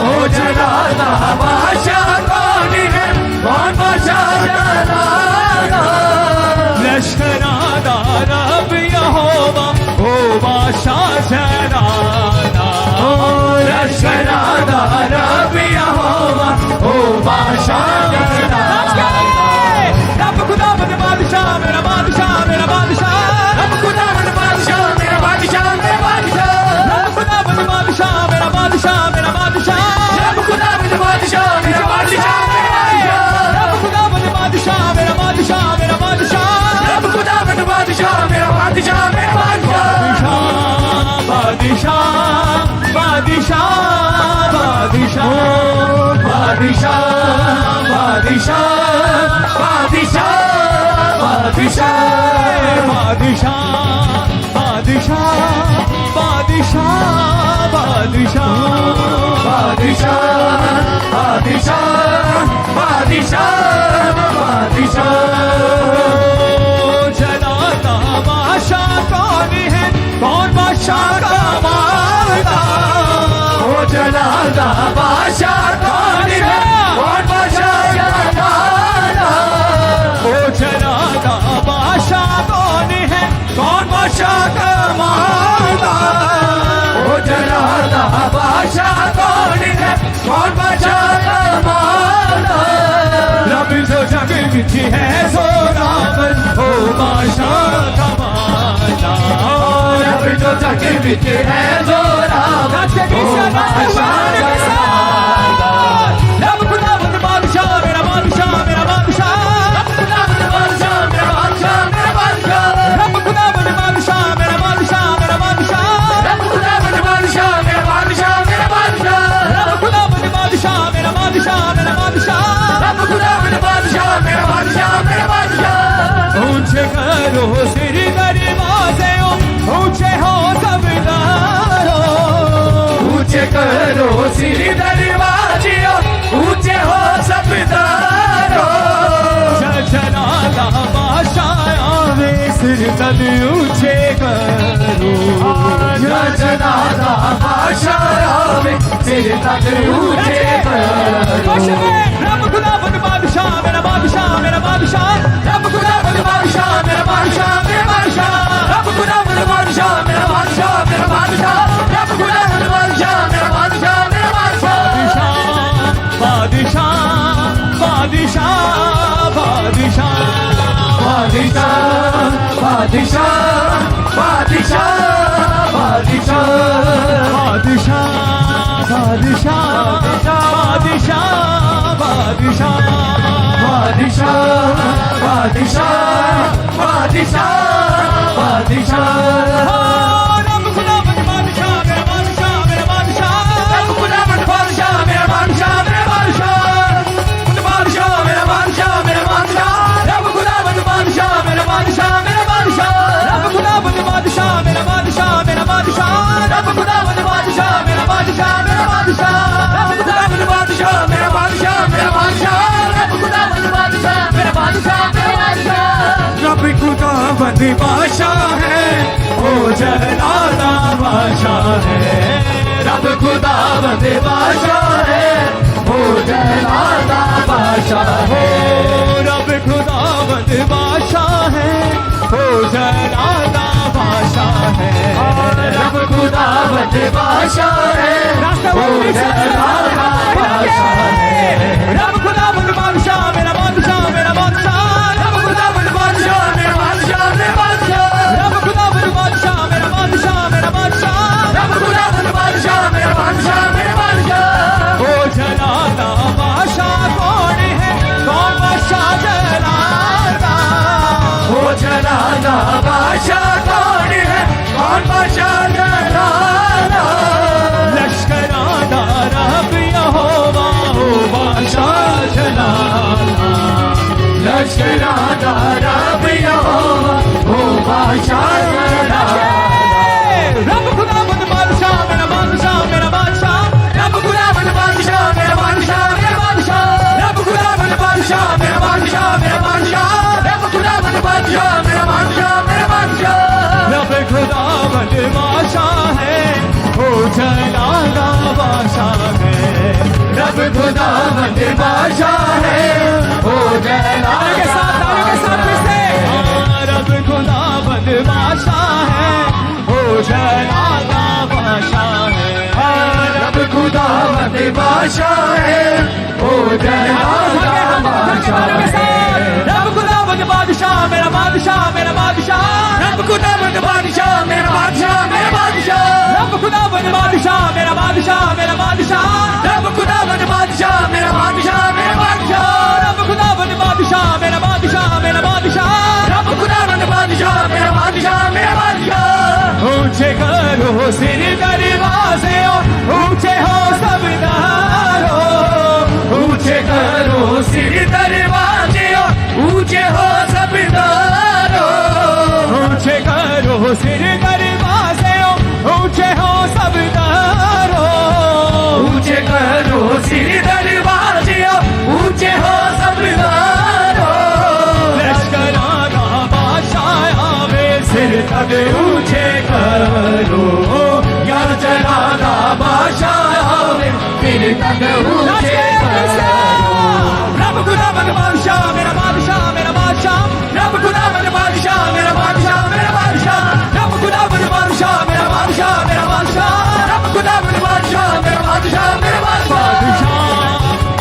ओ जलाना बादशाह कौन है, कौन बादशाह जलाना। लश्कराना रब यहोवा, ओ बादशाह जलाना। लश्कराना रब यहोवा, ओ बादशाह जलाना। रब खुदावंद बादशाह मेरा बादशाह मेरा बादशाह। रब खुदावंद बादशाह मेरा बादशाह मेरा बादशाह। रब खुदावंद बादशाह मेरा बादशाह मेरा बादशाह। रब खुदावंद बादशाह मेरा बादशाह मेरा बादशाह। रब खुदावंद बादशाह मेरा बादशाह मेरा बादशाह। रब खुदावंद बादशाह मेरा बादशाह मेरा बादशाह। बादशाह बादशाह बादशाह बादशाह बादशाह बादशाह बादशाह बादशाह बादशाह बादशाह बादशाह बादशाह बादशाह बादशाह बादशाह। जलाना बादशाह कौन है, कौन बादशाह का मालदा। ओ जलाना बादशाह कौन है, कौन बादशाह जलाना। बादशाह का बादशाह रब तो तक विच है जोरा ओ बादशाह रब खुदावंद बादशाह मेरा बादशाह मेरा बादशाह रब खुदावंद बादशाह मेरा बादशाह मेरा बादशाह रब खुदावंद बादशाह मेरा बादशाह मेरा बादशाह रब खुदावंद बादशाह मेरा बादशाह मेरा बादशाह रब खुदावंद बादशाह मेरा बादशाह मेरा बादशाह रब खुदावंद बादशाह मेरा बादशाह मेरा बादशाह ऊंचे करो सिर दरवाजे ऊंचे हो सबदारो ऊंचे करो सिर दरवाजे ऊंचे हो सबदारो जलाला बादशाह आवे सिर तद ऊंचे करो जलाला बादशाह आवे सिर तद ऊंचे करो रब खुदावंद बादशाह मेरा बादशाह मेरा बादशाह रब खुदावंद बादशाह मेरा बादशाह मेरा बादशाह रब खुदावंद बादशाह मेरा बादशाह मेरा बादशाह रब खुदावंद बादशाह मेरा बादशाह मेरा बादशाह बादशाह बादशाह बादशाह बादशाह बादशाह बादशाह बादशाह बादशाह बादशाह बादशाह बादशाह बादशाह बादशाह बादशाह रब खुदावंद बादशाह मेरा बादशाह मेरा बादशाह रब खुदावंद बादशाह मेरा बादशाह मेरा बादशाह बादशाह मेरा बादशाह मेरा बादशाह रब खुदावंद बादशाह मेरा बादशाह मेरा बादशाह रब खुदावंद बादशाह मेरा बादशाह मेरा बादशाह रब खुदावंद बादशाह मेरा बादशाह मेरा बादशाह रब खुदावंद बादशाह मेरा बादशाह मेरा बादशाह रब खुदावंद बादशाह मेरा बादशाह मेरा बादशाह रब खुदावंद बादशाह है ओ जलाला बादशाह है रब खुदावंद बादशाह है ओ जलाला बादशाह है रब खुदावंद बादशाह है ओ जलाला बादशाह है रब खुदावंद बादशाह है ओ जलाला बादशाह है रब खुदावंद बादशाह मेरा बादशाह मेरा बादशाह रब खुदावंद बादशाह मेरा बादशाह मेरा बादशाह रब खुदावंद बादशाह मेरा बादशाह मेरा बादशाह रब खुदावंद बादशाह मेरा बादशाह मेरा बादशाह ओ जलाला बादशाह कौन है कौन बादशाह जलाला ओ जलाला बादशाह कौन है कौन बादशाह जलाला लश्कराना रब यहोवा ओ बादशाह जलाला लश्कराना रब यहोवा ओ बादशाह जलाला रब खुदावंद बादशाह मेरा बादशाह मेरा बादशाह रब खुदावंद बादशाह मेरा बादशाह मेरा बादशाह रब खुदावंद बादशाह मेरा बादशाह मेरा बादशाह रब खुदावंद बादशाह मेरा बादशाह मेरा बादशाह रब खुदावंद बादशाह है ओ जलाला बादशाह है रब खुदावंद बादशाह है ओ जलाला के साथ फिर से रब खुदावंद बादशाह है ओ जलाला बादशाह है रब खुदावंद बादशाह है ओ जलाला बादशाह है रब खुदावंद बादशाह मेरा बादशाह मेरा बादशाह रब खुदावंद बादशाह मेरा बादशाह मेरा बादशाह रब खुदावंद बादशाह मेरा बादशाह मेरा बादशाह रब खुदावंद बादशाह मेरा बादशाह मेरा बादशाह रब खुदावंद बादशाह मेरा बादशाह मेरा बादशाह रब खुदावंद बादशाह मेरा बादशाह मेरा बादशाह ऊंचे करो सिर दरवाजे ऊंचे हो सबदारो ऊंचे करो सिर दरवाजे ऊंचे हो सबदारो ऊंचे करो सिर दरवाजे ऊंचे हो सबदारो ऊंचे करो सिर दरवाजे ऊंचे हो सबदारो लश्कराना बादशाह आवे सिर तद ऊंचे करो या जलाला बादशाह आवे फिर तक ऊंचे करो रब खुदावंद बादशाह मेरा बादशाह मेरा बादशाह रब खुदावंद बादशाह मेरा बादशाह मेरा बादशाह रब खुदावंद बादशाह मेरा बादशाह मेरा बादशाह रब खुदावंद बादशाह मेरा बादशाह मेरा बादशाह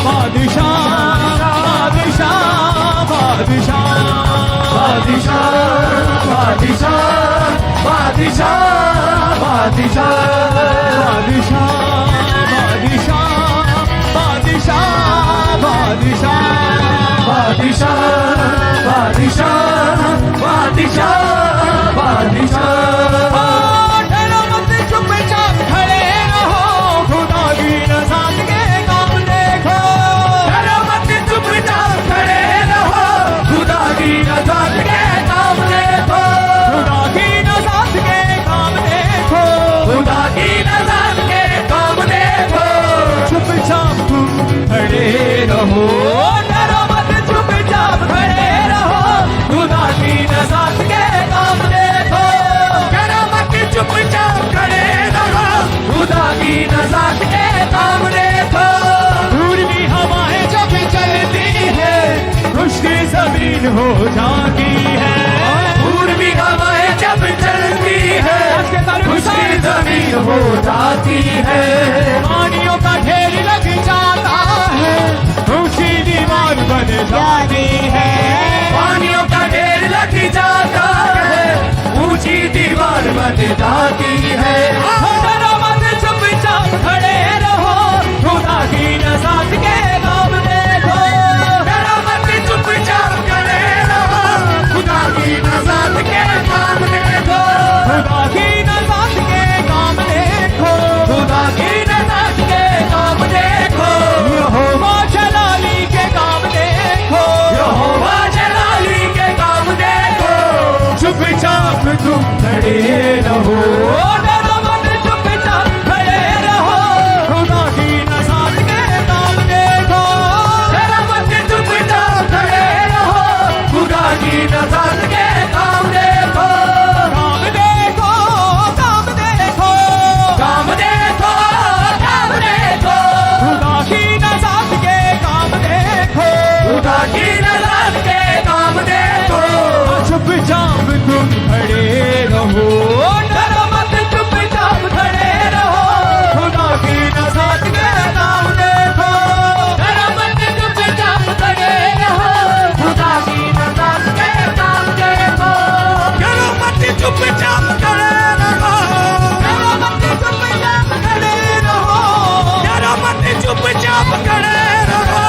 बादशाह बादशाह बादशाह बादशाह बादशाह बादशाह बादशाह बादशाह बादशाह बादशाह बादशाह बादशाह डरो मत चुपचाप खड़े रहो खुदा की नज़ात के काम देखो डरो मत चुपचाप खड़े रहो खुदा की नज़ात के काम देखो खुदा की नज़ात के काम देखो खुदा की नज़ात के काम देखो चुपचाप तुम खड़े रहो डरो मत चुपचाप खड़े रहो खुदा की नज़ात के काम देखो डरो मत चुपचाप खड़े रहो खुदा की नज़ात के काम देखो पूर्वी हवाएं जब चलती है खुश्की जमीन हो जाती है पूर्वी हवाएं जब चलती है खुशी जमीन हो जाती है पानियों का ढेर लग जाता है ऊंची दीवार बन जाती है पानियों का ढेर लग जाता है ऊंची दीवार बन जाती है डरो मत चुपचाप खड़े रहो खुदा की नज़ात के काम देखो डरो मत चुपचाप खड़े रहो खुदा की नज़ात के काम देखो खुदा की नज़ात के काम देखो खुदा की नज़ात के काम देखो यहोवा जलाली के काम देखो यहोवा जलाली के काम देखो चुपचाप तुम खड़े रहो डरो मत चुपचाप खड़े रहो खुदा की नज़ात के काम देखो डरो मत चुपचाप खड़े रहो खुदा की नज़ात के काम देखो काम देखो काम देखो काम देखो काम देखो खुदा की नज़ात के काम देखो खुदा की नज़ात के काम देखो चुपचाप तुम खड़े रहो डरो मत चुपचाप खड़े रहो खुदा की नज़ात के काम देखो डरो मत चुपचाप खड़े रहो खुदा की नज़ात के काम देखो डरो मत चुपचाप खड़े रहो डरो मत चुपचाप खड़े रहो डरो मत चुपचाप खड़े रहो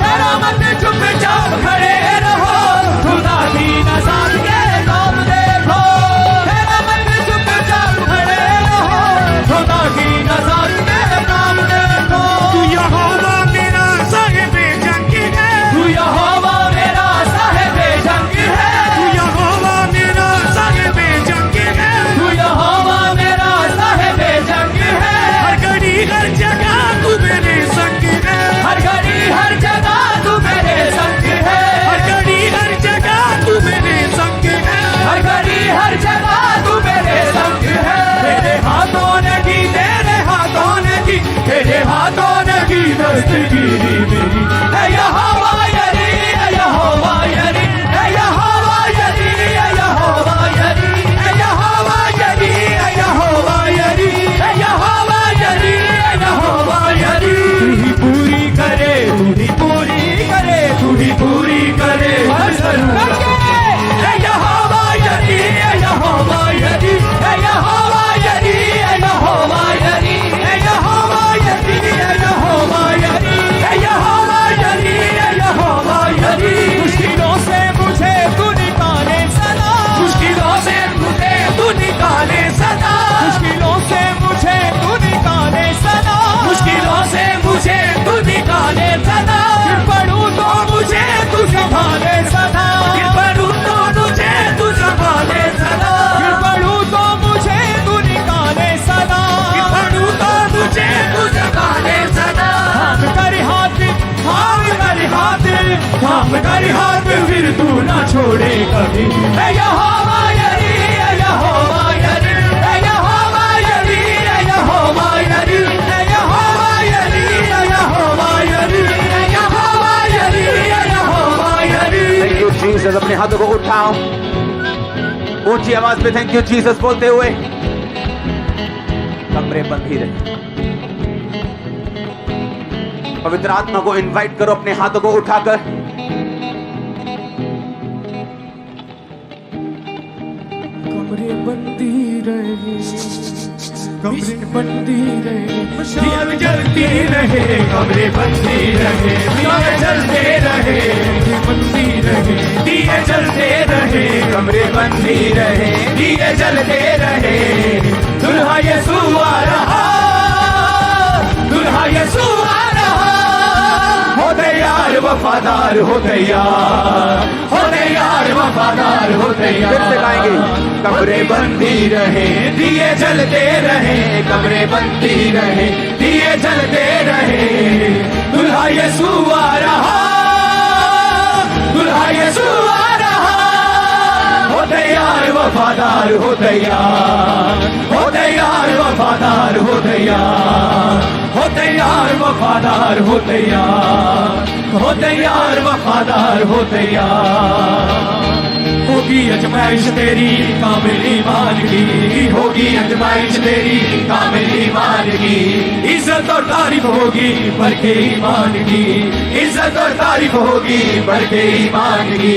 डरो मत चुपचाप खड़े रहो खुदा की नज़ात के काम देखो डरो मत चुपचाप खड़े रहो खुदा की नज़ात के काम देखो तू यहोवा मेरा साहिब जंग है तू यहोवा मेरा साहिब जंग है तू यहोवा मेरा साहिब जंग है तू यहोवा मेरा साहिब जंग है हर घड़ी हर जगह तू मेरे संग है हर घड़ी हर जगह तू मेरे संग है हर घड़ी हर जगह तू मेरे संग है हर घड़ी हर जगह तू मेरे संग है तेरे हाथों ने की तेरे हाथों ने की तेरे हाथों ने की दस्तगीरी मेरी है यहोवा यरी है यहोवा यरी है यहोवा यरी है यहोवा यरी है यहोवा यरी है यहोवा यरी है यहोवा यरी है यहोवा यरी तू ही पूरी करे तू ही पूरी करे तू ही पूरी करे हर जरूरत है यहोवा यरी है यहोवा यरी है यहोवा यरी है यहोवा यरी है यहोवा यरी है यहोवा यरी है यहोवा यरी है यहोवा यरी मुश्किलों से मुझे तू निकाले सदा मुश्किलों से मुझे तू निकाले सदा मुश्किलों से मुझे तू निकाले सदा मुश्किलों से मुझे तू निकाले सदा फिर पढ़ूं तो मुझे तू संभाले सदा फिर पढ़ूं तो मुझे तू संभाले सदा फिर पढ़ूं तो मुझे तू निकाले सदा फिर पढ़ूं तो मुझे तू संभाले सदा थाम कर हाथ थाम कर हाथ थाम कर हाथ फिर तू ना छोड़े कभी है यहोवा यरी है यहोवा यरी है यहोवा यरी है यहोवा यरी है यहोवा यरी है यहोवा यरी है यहोवा यरी है यहोवा यरी थैंक यू जीसस। अपने हाथों को उठाओ ऊंची आवाज में थैंक यू जीसस बोलते हुए कमरे बंद ही रहे। पवित्र आत्मा को इनवाइट करो अपने हाथों को उठाकर। कमरे बंदी रहे, कमरे बंदी रहे, दिया जलती रहे, कमरे बंदी रहे, दिया जलते रहे, बंदी रहे, दिए जलते रहे, कमरे बंदी रहे, दिए जलते रहे। दुल्हा यीशु आ रहा, दुल्हा यीशु आ रहा, हो तैयार वफादार हो तैयार, हो तैयार वफादार हो तैयार। फिर से गाएंगे। कमरे बंदी रहे, दिए जलते रहे, कमरे बंदी रहे, दिए जलते रहे। दुल्हा यीशु आ रहा, दुल्हा यीशु आ रहा, हो तैयार वफादार हो तैयार, हो तैयार वफादार हो तैयार, हो तैयार वफादार हो तैयार, हो तैयार वफादार हो तैयार। होगी अजमाइश तेरी कामिल ईमान की, होगी अजमाइश तेरी कामिल ईमान की। इज्जत और तारीफ होगी बढ़ के ईमान की, इज्जत और तारीफ होगी बढ़ के ईमान की।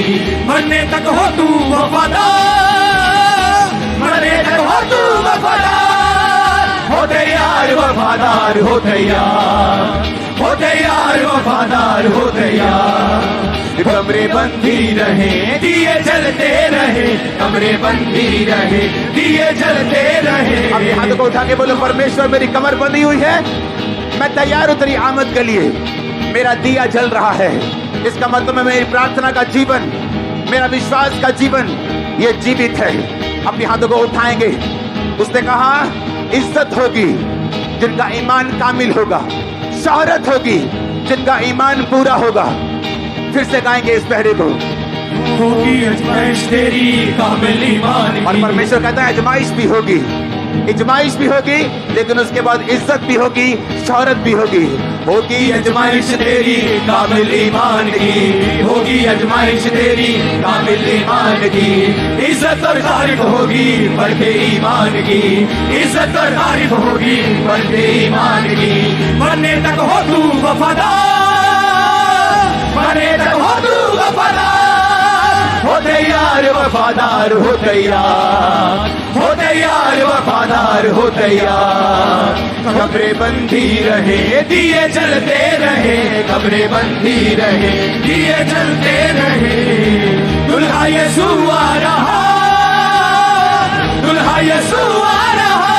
मरने तक हो तू वफादार, मरने तक हो तू वफादार, हो तैयार वफादार हो तैयार, हो तैयार वफादार हो तैयार। कमरे बंदी रहे, दिए जलते रहे, कमरे बंदी रहे, दिए जलते रहे। अब हाथ को उठा के बोलो, परमेश्वर मेरी कमर बंधी हुई है, मैं तैयार हूं तेरी आमद के लिए, मेरा दिया जल रहा है। इसका मतलब है मेरी प्रार्थना का जीवन, मेरा विश्वास का जीवन ये जीवित है। अपने हाथों को उठाएंगे। उसने कहा इज्जत होगी जिनका ईमान कामिल होगा, शोहरत होगी जिनका ईमान पूरा होगा। फिर से गाएंगे इस पहरे को। होगी अजमाइश तेरी कामिल ईमान की। और परमेश्वर कहता है अजमाइश भी होगी, इजमाइश भी होगी, लेकिन उसके बाद इज्जत भी होगी, शोहरत भी होगी। होगी अजमाइश तेरी कामिल ईमान की, होगी अजमाइश तेरी कामिल ईमान की। इज्जत और तारीफ होगी बढ़ के ईमान की, इज्जत और तारीफ होगी बढ़ के ईमान की। मरने तक हो तू वफादार, मरने तक हो तू वफादार, हो तैयार वफादार हो तैयार, हो तैयार वफादार हो तैयार। कमरे बंदी रहे, दिए जलते रहे, कमरे बंदी रहे, दिए जलते रहे। दुल्हा यीशु आ रहा, दुल्हा यीशु आ रहा,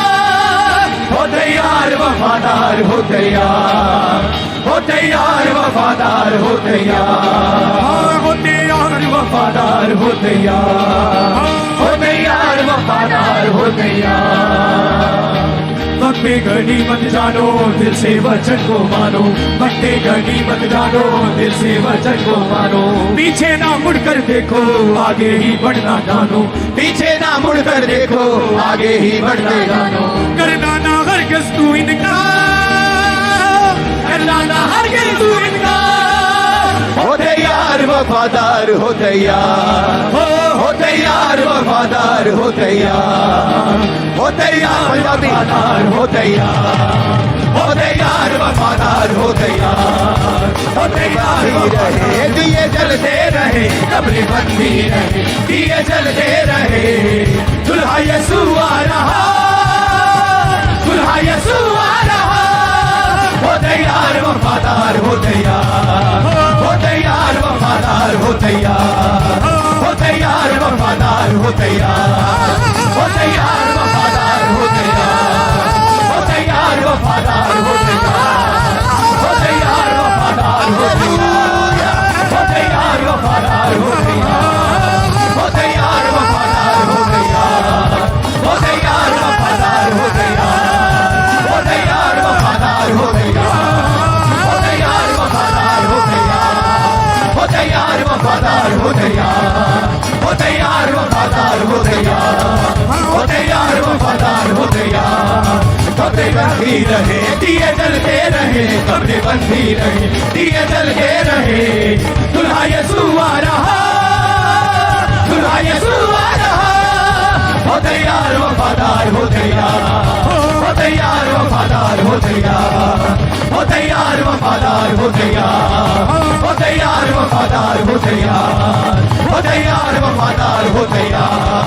हो तैयार वफादार हो तैयार, हो तैयार वफादार हो तैयार, हो तैयार वफादार हो तैयार, हो तैयार वफादार हो तैयार। वक्त पे गनीमत जानो, दिल से वचन को मानो, वक्त पे गनीमत जानो, दिल से वचन को मानो। पीछे ना मुड़कर देखो, आगे ही बढ़ना जानो, पीछे ना मुड़कर देखो, आगे ही बढ़ना जानो। करना ना हरगिज़ तू इनकार, करना ना हरगिज़ तू इनकार, हो तैयार वफादार हो तैयार, हो तैयार वफादार हो तैयार, हो तैयार वफादार हो तैयार, हो तैयार वफादार हो तैयार, हो तैयार रहे, दिए जलते रहे, कमरे बंदी रहे, दिए जलते रहे। दुल्हा यीशु आ रहा, दुल्हा यीशु आ रहा, हो तैयार वफादार हो तैयार, हो तैयार वफादार हो तैयार, हो तैयार वफादार हो तैयार, हो तैयार वफादार हो तैयार, हो तैयार वफादार हो तैयार, हो तैयार वफादार हो तैयार, हो तैयार वफादार हो तैयार, हो तैयार वफादार हो तैयार, हो तैयार वफादार हो तैयार, हो तैयार वफादार हो तैयार, हो तैयार वफादार हो तैयार, हो तैयार वफादार हो तैयार, हो तैयार वफादार हो तैयार, हो तैयार वफादार हो तैयार। कमरे बंदी रहे, दिए जलते रहे, कमरे बंदी रहे, दिए जलते रहे। दुल्हा यीशु आ रहा, दुल्हा यीशु आ रहा, हो तैयार वफादार हो तैयार, हो तैयार वफादार हो तैयार, हो तैयार वफादार हो तैयार, हो तैयार वफादार हो तैयार, हो तैयार वफादार हो तैयार,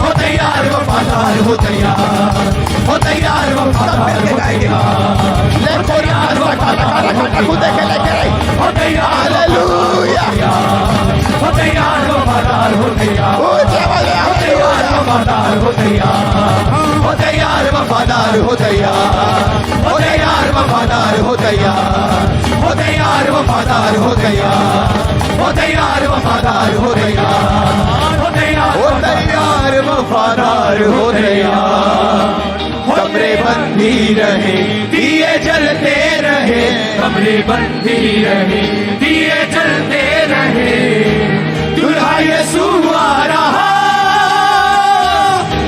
हो तैयार रखूं देखे लेके हो तैयार हालेलुया हो तैयार वफादार हो तैयार ऊंची आवाज में हो तैयार वफादार हो तैयार हो तैयार वफादार हो तैयार हो तैयार वफादार हो तैयार हो तैयार वफादार हो तैयार हो तैयार वफादार हो तैयार हो तैयार हो तैयार वफादार हो तैयार कमरे बंदी रहे दिए जलते रहे कमरे बंदी रहे दिए जलते रहे दुल्हा यीशु आ रहा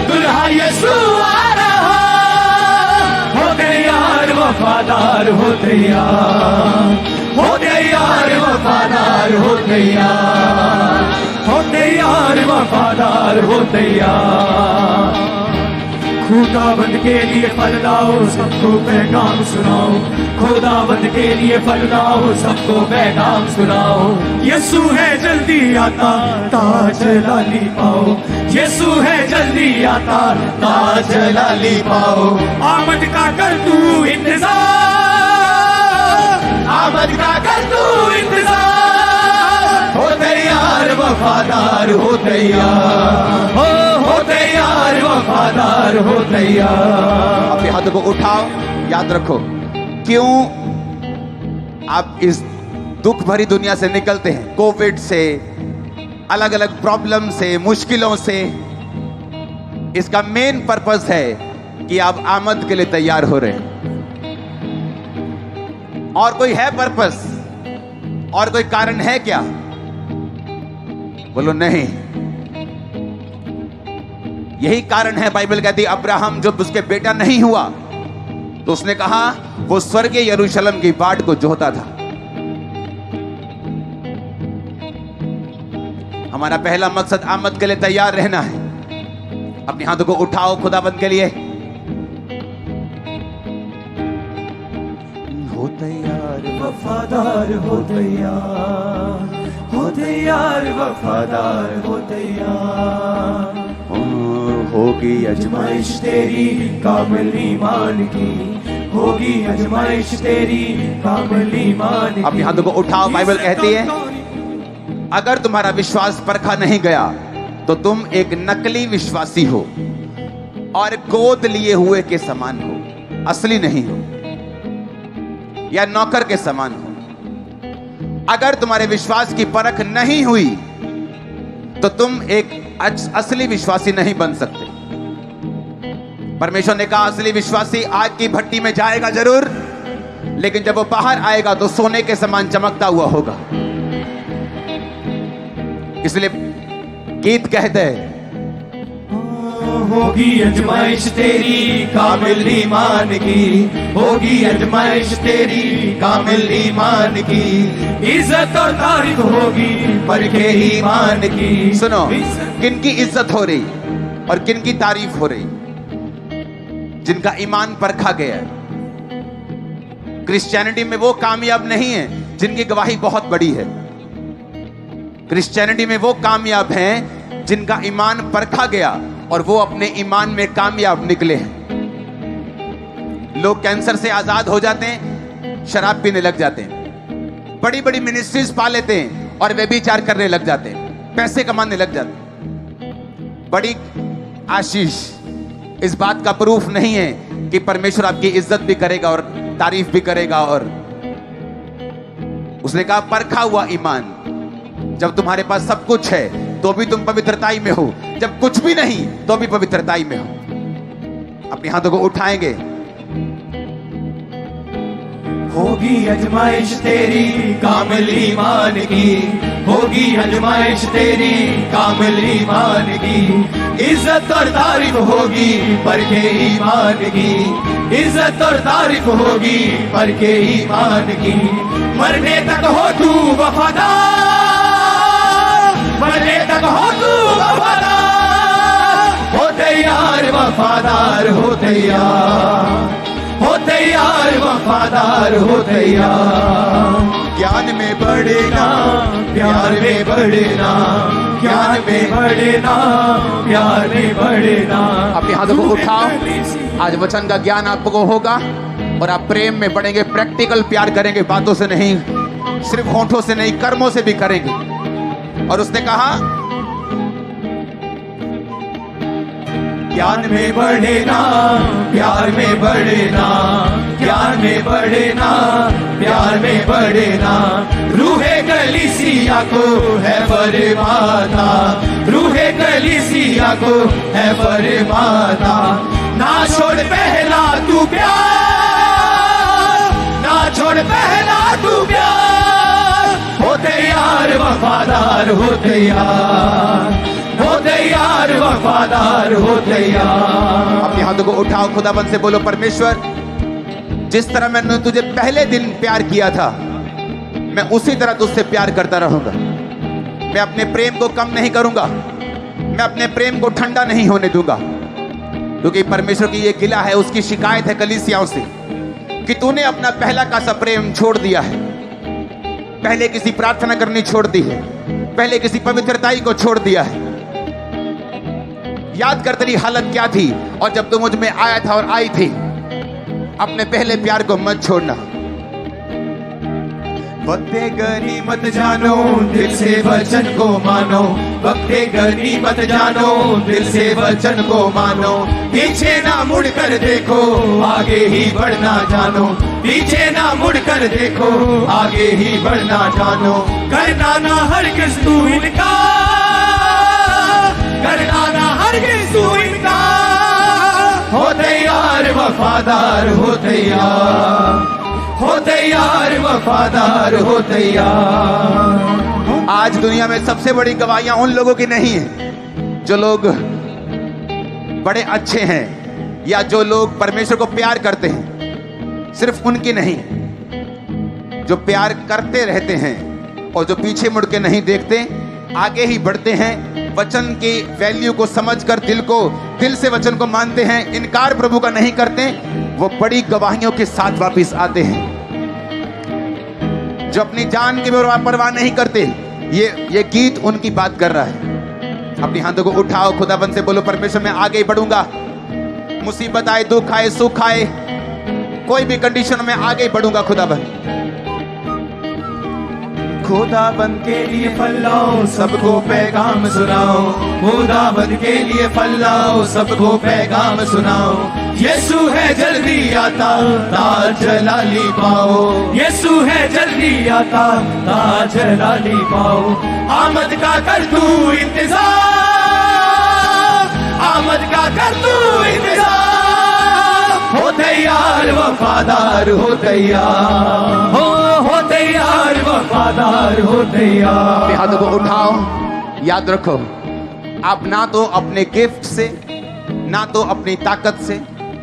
दुल्हा यीशु आ रहा हो तैयार वफादार हो तैयार हो तैयार वफादार हो तैयार हो तैयार वफादार हो तैयार खुदावंद के लिए फल लाओ सबको पैगाम सुनाओ खुदावंद के लिए फल लाओ सबको पैगाम सुनाओ यीशु है जल्दी आता ताज लाली पाओ यीशु है जल्दी आता ताज लाली पाओ आमद का कर तू इंतजार आमद का कर तू इंतजार हो तैयार वफादार हो तैयार हो तैयार वफादार हो तैयार अपने हाथों को उठाओ याद रखो क्यों आप इस दुख भरी दुनिया से निकलते हैं कोविड से अलग अलग प्रॉब्लम से मुश्किलों से इसका मेन पर्पस है कि आप आमद के लिए तैयार हो रहे हैं और कोई है पर्पस और कोई कारण है क्या बोलो नहीं यही कारण है बाइबल कहती है अब्राहम जब उसके बेटा नहीं हुआ तो उसने कहा वो स्वर्गीय यरूशलेम की बाट को जोहता था हमारा पहला मकसद आमद के लिए तैयार रहना है अपने हाथों को उठाओ खुदाबंद के लिए हो तैयार वफादार हो तैयार वफादार हो तैयार होगी अजमाइश तेरी कामिल ईमान की होगी अजमाइश तेरी कामिल ईमान की अपने हाथों को उठाओ बाइबल कहती है अगर तुम्हारा विश्वास परखा नहीं गया तो तुम एक नकली विश्वासी हो और गोद लिए हुए के समान हो असली नहीं हो या नौकर के समान हो अगर तुम्हारे विश्वास की परख नहीं हुई तो तुम एक असली विश्वासी नहीं बन सकते परमेश्वर ने कहा असली विश्वासी आग की भट्टी में जाएगा जरूर लेकिन जब वो बाहर आएगा तो सोने के समान चमकता हुआ होगा इसलिए गीत कहते हैं होगी अजमाइश तेरी कामिल ईमान की होगी अजमाइश तेरी कामिल ईमान की इज्जत और तारीफ होगी परखे ईमान की सुनो किनकी इज्जत हो रही और किनकी तारीफ हो रही जिनका ईमान परखा गया है क्रिश्चियनिटी में वो कामयाब नहीं है जिनकी गवाही बहुत बड़ी है क्रिश्चियनिटी में वो कामयाब हैं जिनका ईमान परखा गया और वो अपने ईमान में कामयाब निकले हैं लोग कैंसर से आजाद हो जाते हैं शराब पीने लग जाते हैं बड़ी बड़ी मिनिस्ट्रीज पा लेते हैं और व्यभिचार करने लग जाते हैं पैसे कमाने लग जाते हैं बड़ी आशीष इस बात का प्रूफ नहीं है कि परमेश्वर आपकी इज्जत भी करेगा और तारीफ भी करेगा और उसने कहा परखा हुआ ईमान जब तुम्हारे पास सब कुछ है तो भी तुम पवित्रताई में हो जब कुछ भी नहीं तो भी पवित्रताई में हो अपने हाथों को उठाएंगे होगी अजमाइश तेरी कामिल ईमान की होगी अजमाइश तेरी कामिल ईमान की इज्जत और तारीफ होगी परखे ईमान की इज्जत और तारीफ होगी परखे ईमान की मरने तक हो तू वफादार मरने तक हो तू वफादार हो तैयार वफादार हो तैयार वफादार हो तैयार ज्ञान में बढ़ेगा प्यार में बढ़ना ज्ञान में बढ़ना प्यार में बढ़ना अपने हाथों को उठाओ आज वचन का ज्ञान आपको होगा और आप प्रेम में बढ़ेंगे, प्रैक्टिकल प्यार करेंगे, बातों से नहीं, सिर्फ होठों से नहीं, कर्मों से भी करेंगे। और उसने कहा ज्ञान में बढ़े ना, प्यार में बढ़े ना, ज्ञान में बढ़े ना, प्यार में बढ़े ना। रूहे कलीसिया को है बरमाता, रूहे कलीसिया को है बरमाता। ना छोड़ पहला तू प्यार, ना छोड़ पहला तू प्यार। हो तैयार वफादार, हो तैयार, हो तैयार वफादार, हो तैयार। अपने हाथों को उठाओ, खुदाबंद से बोलो, परमेश्वर जिस तरह मैंने तुझे पहले दिन प्यार किया था, मैं उसी तरह तुझसे प्यार करता रहूंगा। मैं अपने प्रेम को कम नहीं करूंगा, मैं अपने प्रेम को ठंडा नहीं होने दूंगा। क्योंकि परमेश्वर की ये गिला है, उसकी शिकायत है कलीसियाओं से कि तूने अपना पहला का सा प्रेम छोड़ दिया है। पहले किसी प्रार्थना करनी छोड़ दी है, पहले किसी पवित्रताई को छोड़ दिया है। याद कर तेरी हालत क्या थी और जब तू मुझ में आया था और आई थी। अपने पहले प्यार को मत छोड़ना। वक्ते गनीमत जानो, दिल से वचन को मानो। वक्ते गनीमत जानो, दिल से वचन को मानो। पीछे ना मुड़ कर देखो, आगे ही बढ़ना जानो। पीछे ना मुड़ कर देखो, आगे ही बढ़ना जानो। करना ना हरगिज़ तू इनकार, करना ना हरगिज़ तू इनकार। हो तैयार वफादार, हो तैयार, हो तैयार वफादार, हो तैयार। आज दुनिया में सबसे बड़ी गवाहियां उन लोगों की नहीं है जो लोग बड़े अच्छे हैं या जो लोग परमेश्वर को प्यार करते हैं, सिर्फ उनकी नहीं। जो प्यार करते रहते हैं और जो पीछे मुड़ के नहीं देखते, आगे ही बढ़ते हैं, वचन की वैल्यू को समझकर दिल से वचन को मानते हैं, इनकार प्रभु का नहीं करते, वो बड़ी गवाहियों के साथ वापस आते हैं। जो अपनी जान की परवाह नहीं करते, ये गीत उनकी बात कर रहा है। अपनी हाथों को उठाओ, खुदाबंद से बोलो, परमेश्वर मैं आगे ही बढ़ूंगा। मुसीबत आए, दुख आए, सुख आए, कोई भी कंडीशन में आगे ही बढ़ूंगा। खुदाबंद खुदाबंद के लिए फैलाओ, सबको पैगाम सुनाओ। खुदाबंद के लिए फैलाओ, सबको पैगाम सुनाओ। यीशु है जल्दी आता, ताज जलाली पाओ। यीशु है जल्दी आता, ताज जलाली पाओ। आमद का कर तू इंतजार, आमद का कर तू इंतजार। हो तैयार वफादार, हो तैयार, हो तैयार वफादार, हो तैयार। अपने हाथों को उठाओ, याद रखो, आप ना तो अपने गिफ्ट से, ना तो अपनी ताकत से,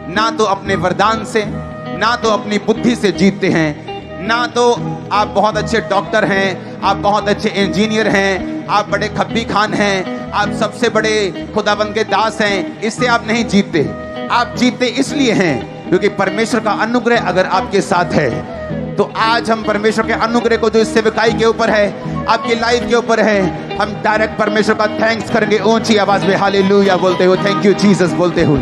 ना तो अपने वरदान से, ना तो अपनी बुद्धि से जीतते हैं, ना तो आप बहुत अच्छे डॉक्टर हैं, आप बहुत अच्छे इंजीनियर हैं, आप बड़े खब्बी खान हैं, आप सबसे बड़े खुदाबंद के दास हैं। इससे आप नहीं जीतते। आप जीतते इसलिए हैं क्योंकि परमेश्वर का अनुग्रह अगर आपके साथ है। तो आज हम परमेश्वर के अनुग्रह को जो इस सेवकाई के ऊपर है, आपकी लाइफ के ऊपर है, हम डायरेक्ट परमेश्वर का थैंक्स करेंगे ऊंची आवाज में हालेलुया बोलते हुए, थैंक यू जीसस बोलते हुए।